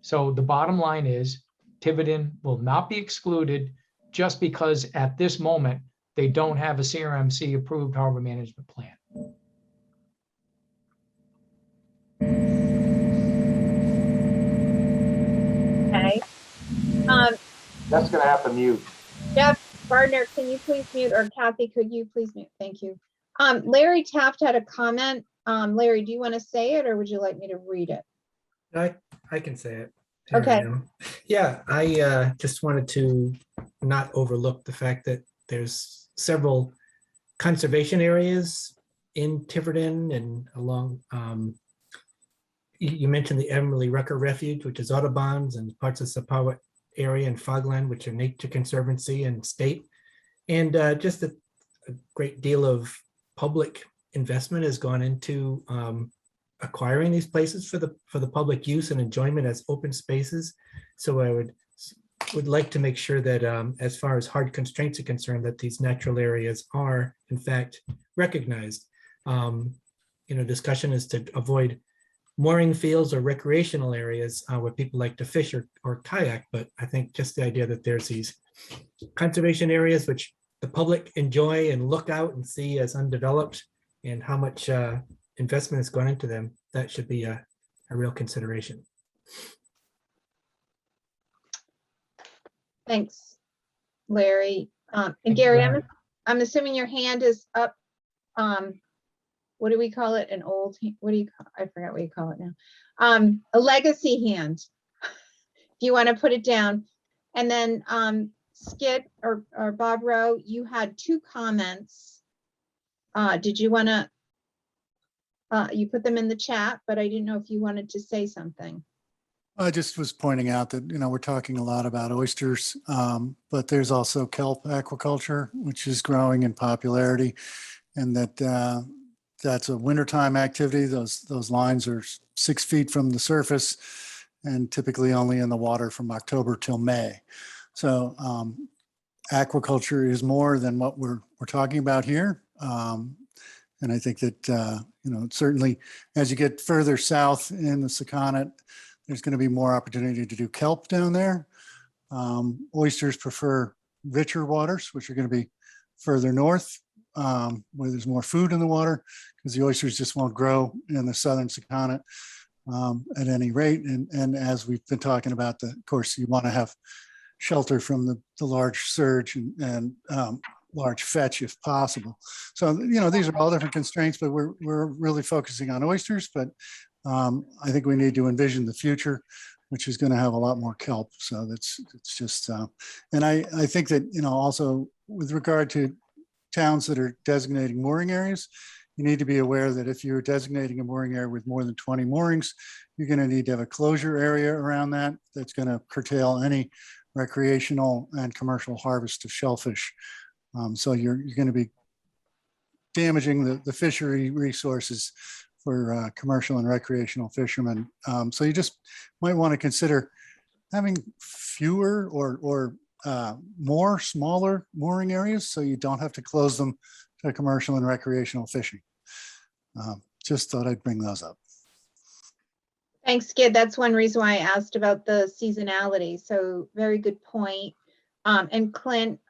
So the bottom line is Tiverton will not be excluded just because at this moment they don't have a CRMC approved harbor management plan. Okay. That's gonna have to mute. Jeff Gardner, can you please mute, or Kathy, could you please mute? Thank you. Larry Taft had a comment. Larry, do you want to say it or would you like me to read it? I can say it. Here I Okay. am. Yeah, I just wanted to not overlook the fact that there's several conservation areas in Tiverton and along. You mentioned the Emily Rucker Refuge, which is Audubon's, and parts of Sapawat area and Fogland, which are Nature Conservancy and state. And just a great deal of public investment has gone into acquiring these places for the public use and enjoyment as open spaces. So I would like to make sure that as far as hard constraints are concerned, that these natural areas are in fact recognized. Discussion is to avoid mooring fields or recreational areas where people like to fish or kayak, but I think just the idea that there's these conservation areas which the public enjoy and look out and see as undeveloped, and how much investment has gone into them, that should be a real consideration. Thanks, Larry. And Thank you, Gary, Larry. I'm assuming your hand is up. What do we call it? An old, what do you call, I forgot what you call it now. A legacy hand, if you want to put it down. And then Skid or Bob Rowe, you had 2 comments. Did you want to, you put them in the chat, but I didn't know if you wanted to say something. I just was pointing out that, we're talking a lot about oysters, but there's also kelp aquaculture, which is growing in popularity, and that's a wintertime activity. Those lines are 6 feet from the surface and typically only in the water from October till May. So aquaculture is more than what we're talking about here. And I think that, certainly as you get further south in the Sakonnet, there's going to be more opportunity to do kelp down there. Oysters prefer richer waters, which are going to be further north, where there's more food in the water, because the oysters just won't grow in the southern Sakonnet at any rate. And as we've been talking about, of course, you want to have shelter from the large surge and large fetch if possible. So, these are all different constraints, but we're really focusing on oysters. But I think we need to envision the future, which is going to have a lot more kelp. So it's just, and I think that, also with regard to towns that are designating mooring areas, you need to be aware that if you're designating a mooring area with more than 20 moorings, you're going to need to have a closure area around that. That's going to curtail any recreational and commercial harvest of shellfish. So you're going to be damaging the fishery resources for commercial and recreational fishermen. So you just might want to consider having fewer or more smaller mooring areas, so you don't have to close them to commercial and recreational fishing. Just thought I'd bring those up. Thanks, Skid. That's one reason why I asked about the seasonality. So very good point. And Clint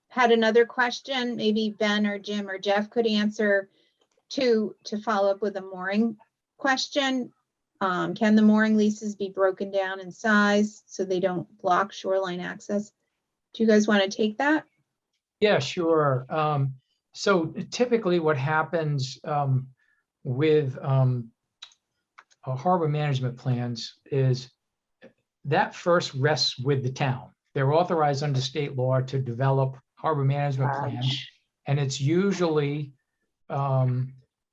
had another question. Maybe Ben or Jim or Jeff could answer to follow up with a mooring question. Can the mooring leases be broken down in size so they don't block shoreline access? Do you guys want to take that? Yeah, sure. So typically what happens with harbor management plans is that first rests with the town. They're authorized under state law to develop harbor management plans. And it's usually a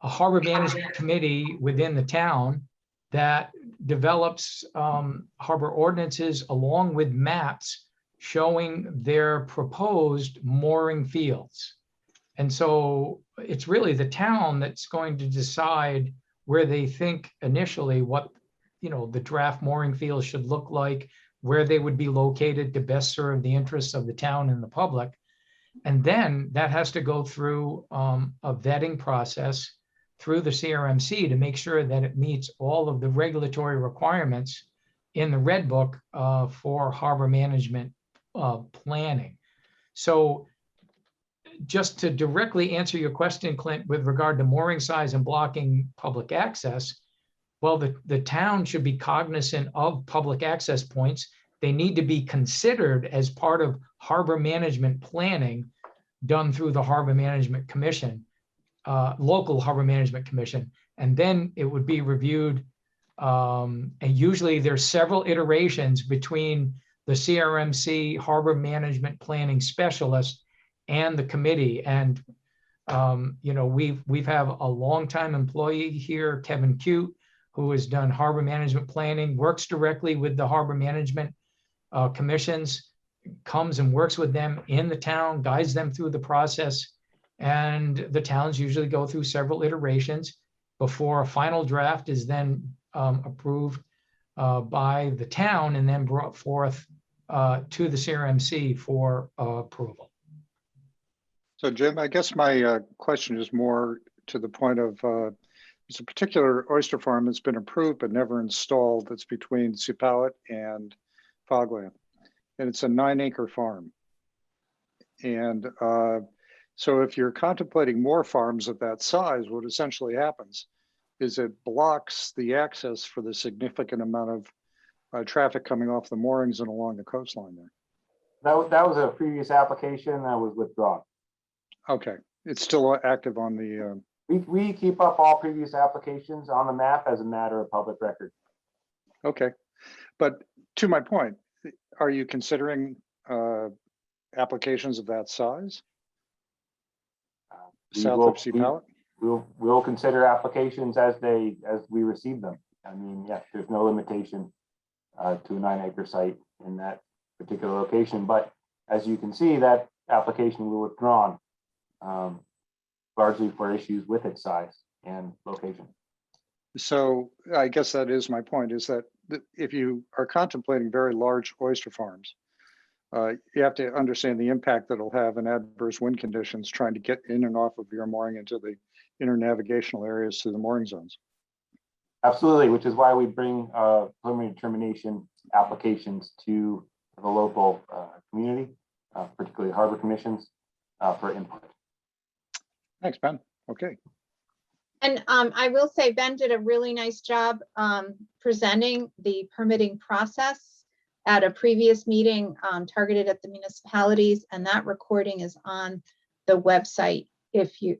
harbor management committee within the town that develops harbor ordinances along with maps showing their proposed mooring fields. And so it's really the town that's going to decide where they think initially what, the draft mooring fields should look like, where they would be located to best serve the interests of the town and the public. And then that has to go through a vetting process through the CRMC to make sure that it meets all of the regulatory requirements in the Red Book for harbor management planning. So just to directly answer your question, Clint, with regard to mooring size and blocking public access, well, the town should be cognizant of public access points. They need to be considered as part of harbor management planning done through the Harbor Management Commission, local Harbor Management Commission. And then it would be reviewed And usually there's several iterations between the CRMC harbor management planning specialist and the committee. And we've have a longtime employee here, Kevin Cute, who has done harbor management planning, works directly with the harbor management commissions, comes and works with them in the town, guides them through the process. And the towns usually go through several iterations before a final draft is then approved by the town and then brought forth to the CRMC for approval. So Jim, I guess my question is more to the point of there's a particular oyster farm that's been approved but never installed that's between Sepauwett and Fogland. And it's a 9-acre farm. And so if you're contemplating more farms of that size, what essentially happens is it blocks the access for the significant amount of traffic coming off the moorings and along the coastline there. That was a previous application that was withdrawn. Okay, it's still active on the. We keep up all previous applications on the map as a matter of public record. Okay, but to my point, are you considering applications of that size? South of Sepauwett? We'll consider applications as we receive them. I mean, yeah, there's no limitation to a 9-acre site in that particular location, but as you can see, that application was withdrawn largely for issues with its size and location. So I guess that is my point, is that if you are contemplating very large oyster farms, you have to understand the impact that it'll have in adverse wind conditions trying to get in and off of your mooring into the inner navigational areas to the mooring zones. Absolutely, which is why we bring preliminary determination applications to the local community, particularly harbor commissions, for input. Thanks, Ben. Okay. And I will say Ben did a really nice job presenting the permitting process at a previous meeting targeted at the municipalities, and that recording is on the website,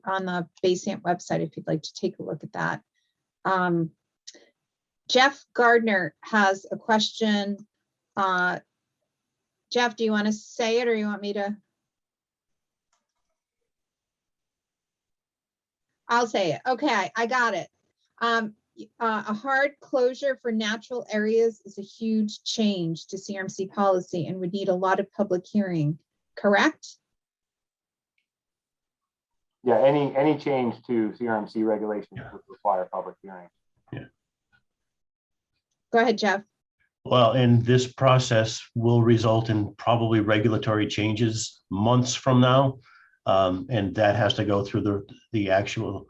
on the BaySAMP website, if you'd like to take a look at that. Jeff Gardner has a question. Jeff, do you want to say it or you want me to? I'll say it. Okay, I got it. A hard closure for natural areas is a huge change to CRMC policy and would need a lot of public hearing, correct? Yeah, any change to CRMC regulations would require public hearing. Yeah. Go ahead, Jeff. Well, and this process will result in probably regulatory changes months from now. And that has to go through the actual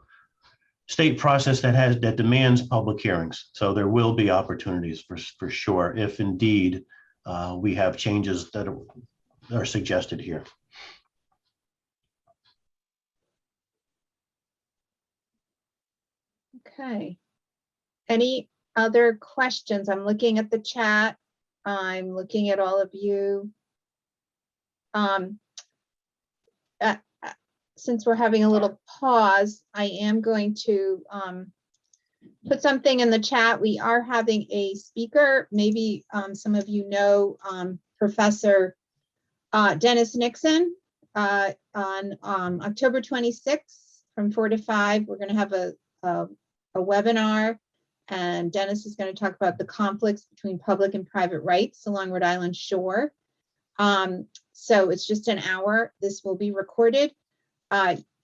state process that demands public hearings. So there will be opportunities for sure, if indeed we have changes that are suggested here. Okay. Any other questions? I'm looking at the chat. I'm looking at all of you. Since we're having a little pause, I am going to put something in the chat. We are having a speaker. Maybe some of you know Professor Dennis Nixon on October 26th from 4 to 5. We're going to have a webinar, and Dennis is going to talk about the conflicts between public and private rights along Rhode Island shore. So it's just an hour. This will be recorded.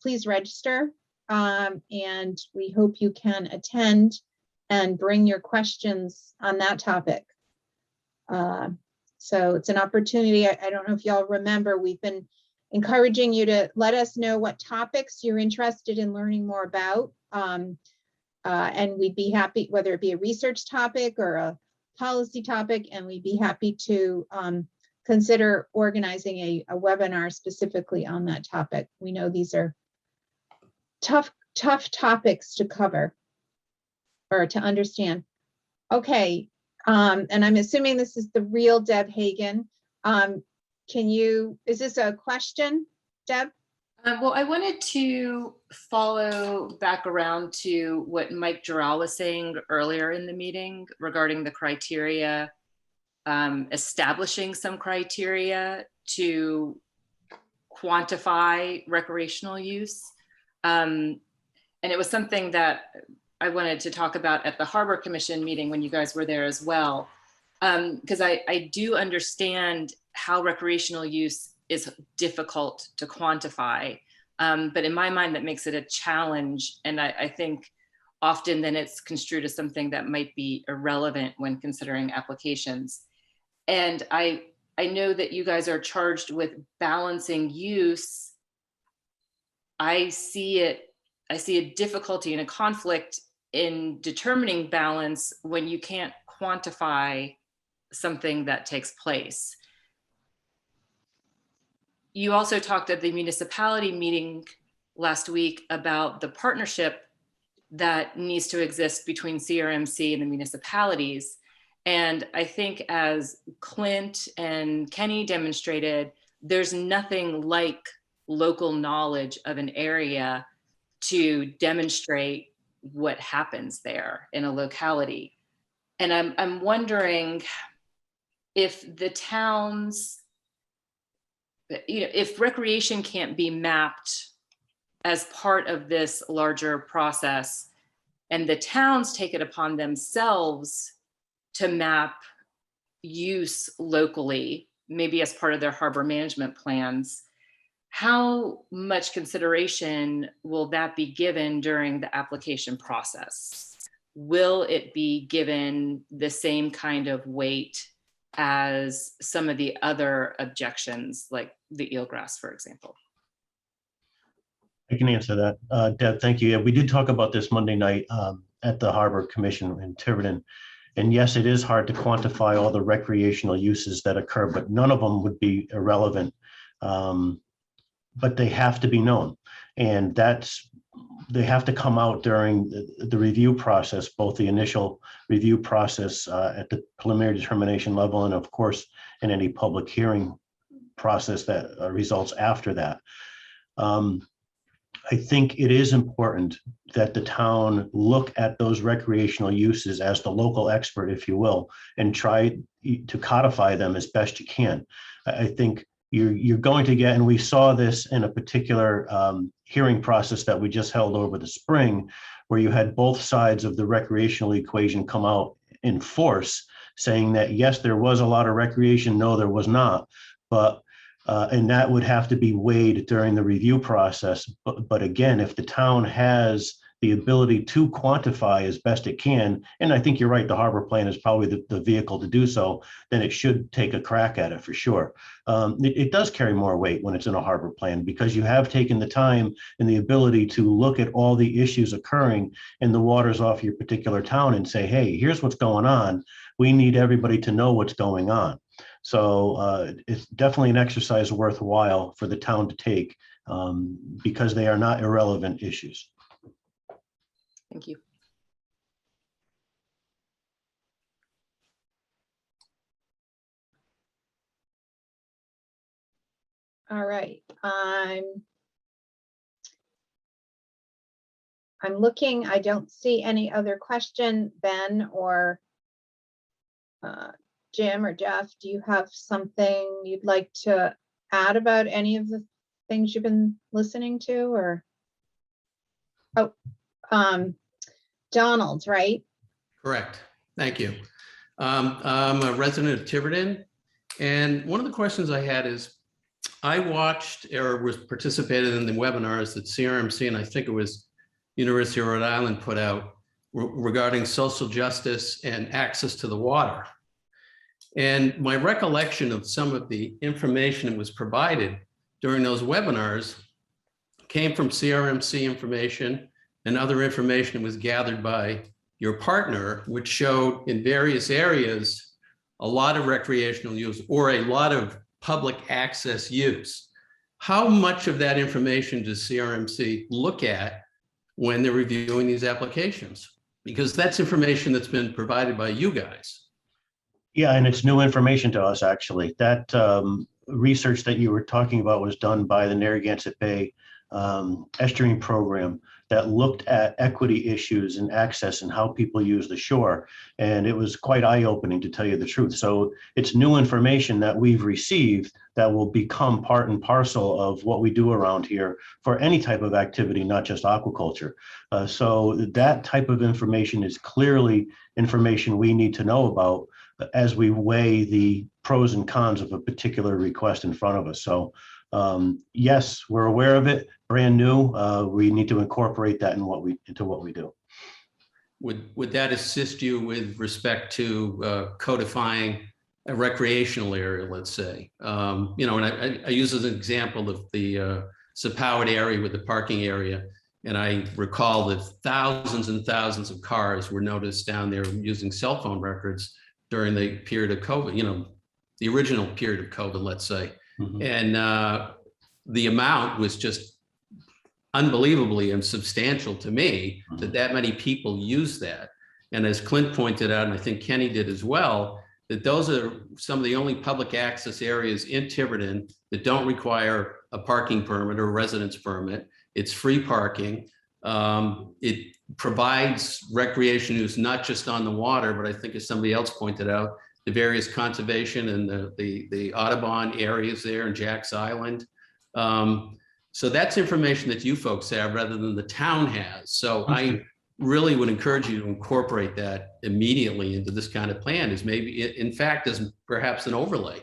Please register, and we hope you can attend and bring your questions on that topic. So it's an opportunity. I don't know if y'all remember, we've been encouraging you to let us know what topics you're interested in learning more about. And we'd be happy, whether it be a research topic or a policy topic, and we'd be happy to consider organizing a webinar specifically on that topic. We know these are tough topics to cover or to understand. Okay, and I'm assuming this is the real Deb Hagen. Is this a question, Deb? Well, I wanted to follow back around to what Mike Giral was saying earlier in the meeting regarding the criteria, establishing some criteria to quantify recreational use. And it was something that I wanted to talk about at the Harbor Commission meeting when you guys were there as well. Because I do understand how recreational use is difficult to quantify. But in my mind, that makes it a challenge. And I think often then it's construed as something that might be irrelevant when considering applications. And I know that you guys are charged with balancing use. I see a difficulty and a conflict in determining balance when you can't quantify something that takes place. You also talked at the municipality meeting last week about the partnership that needs to exist between CRMC and the municipalities. And I think as Clint and Kenny demonstrated, there's nothing like local knowledge of an area to demonstrate what happens there in a locality. And I'm wondering if the towns, if recreation can't be mapped as part of this larger process and the towns take it upon themselves to map use locally, maybe as part of their harbor management plans, how much consideration will that be given during the application process? Will it be given the same kind of weight as some of the other objections, like the eelgrass, for example? I can answer that. Deb, thank you. Yeah, we did talk about this Monday night at the Harbor Commission in Tiverton. And yes, it is hard to quantify all the recreational uses that occur, but none of them would be irrelevant. But they have to be known. And they have to come out during the review process, both the initial review process at the preliminary determination level, and of course, in any public hearing process that results after that. I think it is important that the town look at those recreational uses as the local expert, if you will, and try to codify them as best you can. I think you're going to get, and we saw this in a particular hearing process that we just held over the spring, where you had both sides of the recreational equation come out in force, saying that yes, there was a lot of recreation, no, there was not, but and that would have to be weighed during the review process. But again, if the town has the ability to quantify as best it can, and I think you're right, the harbor plan is probably the vehicle to do so, then it should take a crack at it for sure. It does carry more weight when it's in a harbor plan, because you have taken the time and the ability to look at all the issues occurring in the waters off your particular town and say, hey, here's what's going on. We need everybody to know what's going on. So it's definitely an exercise worthwhile for the town to take because they are not irrelevant issues. Thank you. All right. I'm looking, I don't see any other question. Ben or Jim or Jeff, do you have something you'd like to add about any of the things you've been listening to, or? Oh, Donald, right? Correct. Thank you. I'm a resident of Tiverton, and one of the questions I had is, I watched or was participated in the webinars that CRMC and I think it was University of Rhode Island put out regarding social justice and access to the water. And my recollection of some of the information that was provided during those webinars came from CRMC information and other information that was gathered by your partner, which showed in various areas a lot of recreational use or a lot of public access use. How much of that information does CRMC look at when they're reviewing these applications? Because that's information that's been provided by you guys. Yeah, and it's new information to us, actually. That research that you were talking about was done by the Narragansett Bay estuarine program that looked at equity issues and access and how people use the shore. And it was quite eye-opening, to tell you the truth. So it's new information that we've received that will become part and parcel of what we do around here for any type of activity, not just aquaculture. So that type of information is clearly information we need to know about as we weigh the pros and cons of a particular request in front of us. So yes, we're aware of it, brand new. We need to incorporate that into what we do. Would that assist you with respect to codifying a recreational area, let's say? You know, and I use as an example of the Sepauwett area with the parking area. And I recall that thousands and thousands of cars were noticed down there using cell phone records during the period of COVID, you know, the original period of COVID, let's say. Mm-hmm. And the amount was just unbelievably and substantial to me, that many people use that. And as Clint pointed out, and I think Kenny did as well, that those are some of the only public access areas in Tiverton that don't require a parking permit or a residence permit. It's free parking. It provides recreation use, not just on the water, but I think as somebody else pointed out, the various conservation and the Audubon areas there in Jack's Island. So that's information that you folks have rather than the town has. So I really would encourage you to incorporate that immediately into this kind of plan, as maybe, in fact, as perhaps an overlay.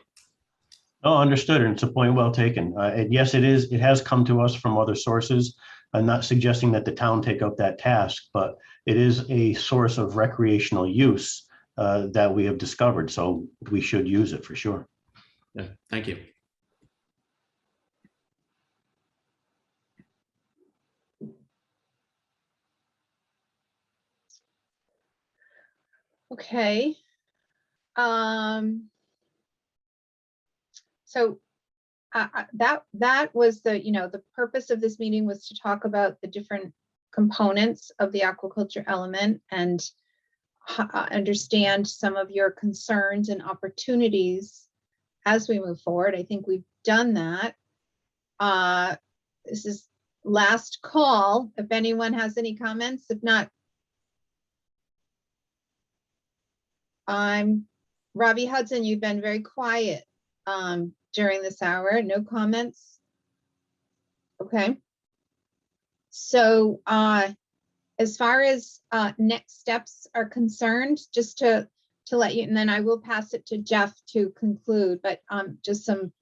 Oh, understood. And it's a point well taken. And yes, it is. It has come to us from other sources. I'm not suggesting that the town take up that task, but it is a source of recreational use that we have discovered. So we should use it for sure. Yeah, thank you. Okay. So that was the, you know, the purpose of this meeting was to talk about the different components of the aquaculture element and understand some of your concerns and opportunities as we move forward. I think we've done that. This is last call. If anyone has any comments, if not, Robbie Hudson, you've been very quiet during this hour. No comments. Okay. So as far as next steps are concerned, just to let you, and then I will pass it to Jeff to conclude, but just some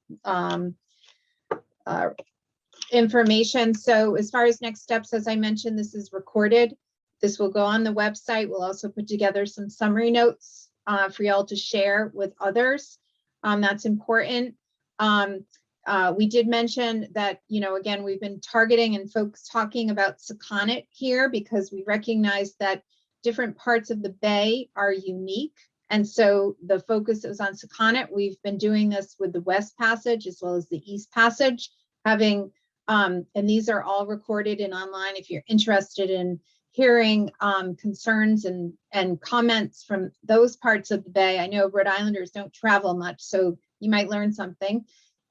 information. So as far as next steps, as I mentioned, this is recorded. This will go on the website. We'll also put together some summary notes for y'all to share with others. That's important. We did mention that, you know, again, we've been targeting and folks talking about Sakonnet here because we recognize that different parts of the bay are unique. And so the focus is on Sakonnet. We've been doing this with the West Passage as well as the East Passage, having, and these are all recorded and online if you're interested in hearing concerns and comments from those parts of the bay. I know Rhode Islanders don't travel much, so you might learn something.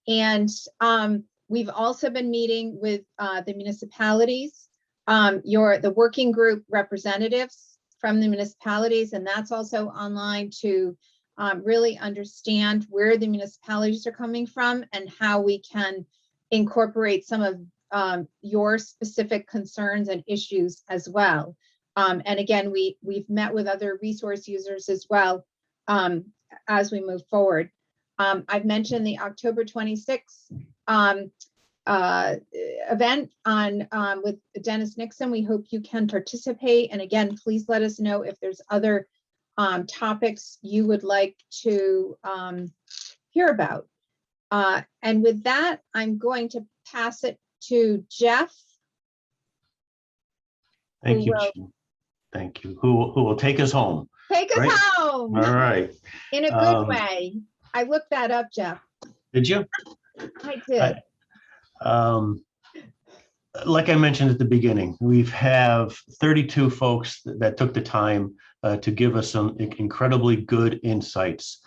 And we've also been meeting with the municipalities, the working group representatives from the municipalities, and that's also online to really understand where the municipalities are coming from and how we can incorporate some of your specific concerns and issues as well. And again, we've met with other resource users as well as we move forward. I've mentioned the October 26th event with Dennis Nixon. We hope you can participate. And again, please let us know if there's other topics you would like to hear about. And with that, I'm going to pass it to Jeff. Thank you. Thank you. Who will take us home? Take us home. All right. In a good way. I looked that up, Jeff. Did you? I did. Like I mentioned at the beginning, we have 32 folks that took the time to give us some incredibly good insights.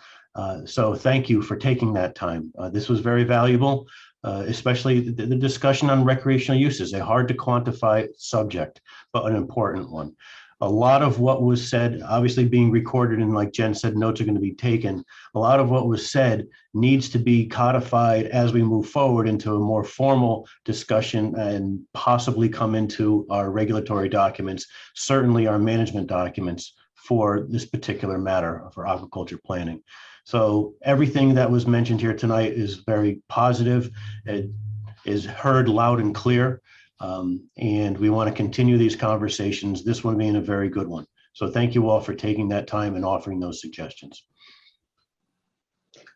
So thank you for taking that time. This was very valuable. especially the discussion on recreational uses, a hard to quantify subject, but an important one. A lot of what was said, obviously being recorded, and like Jen said, notes are going to be taken. A lot of what was said needs to be codified as we move forward into a more formal discussion and possibly come into our regulatory documents, certainly our management documents for this particular matter for aquaculture planning. So everything that was mentioned here tonight is very positive. It is heard loud and clear. And we want to continue these conversations, this one being a very good one. So thank you all for taking that time and offering those suggestions.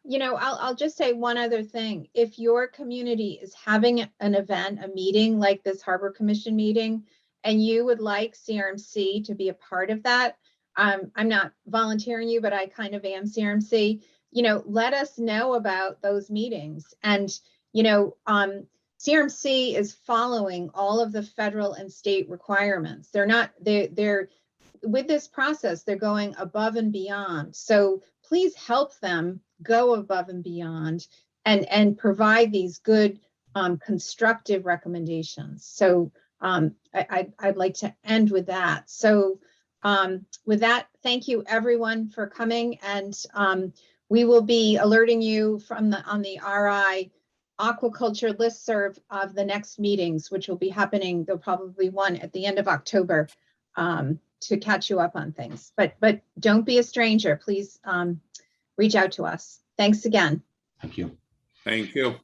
You know, I'll just say one other thing. If your community is having an event, a meeting like this Harbor Commission meeting, and you would like CRMC to be a part of that, I'm not volunteering you, but I kind of am CRMC, you know, let us know about those meetings. And, you know, CRMC is following all of the federal and state requirements. They're with this process, they're going above and beyond. So please help them go above and beyond and provide these good constructive recommendations. So I'd like to end with that. So with that, thank you everyone for coming, and we will be alerting you on the RI Aquaculture listserv of the next meetings, which will be happening. There'll probably one at the end of October to catch you up on things. But don't be a stranger. Please reach out to us. Thanks again. Thank you. Thank you.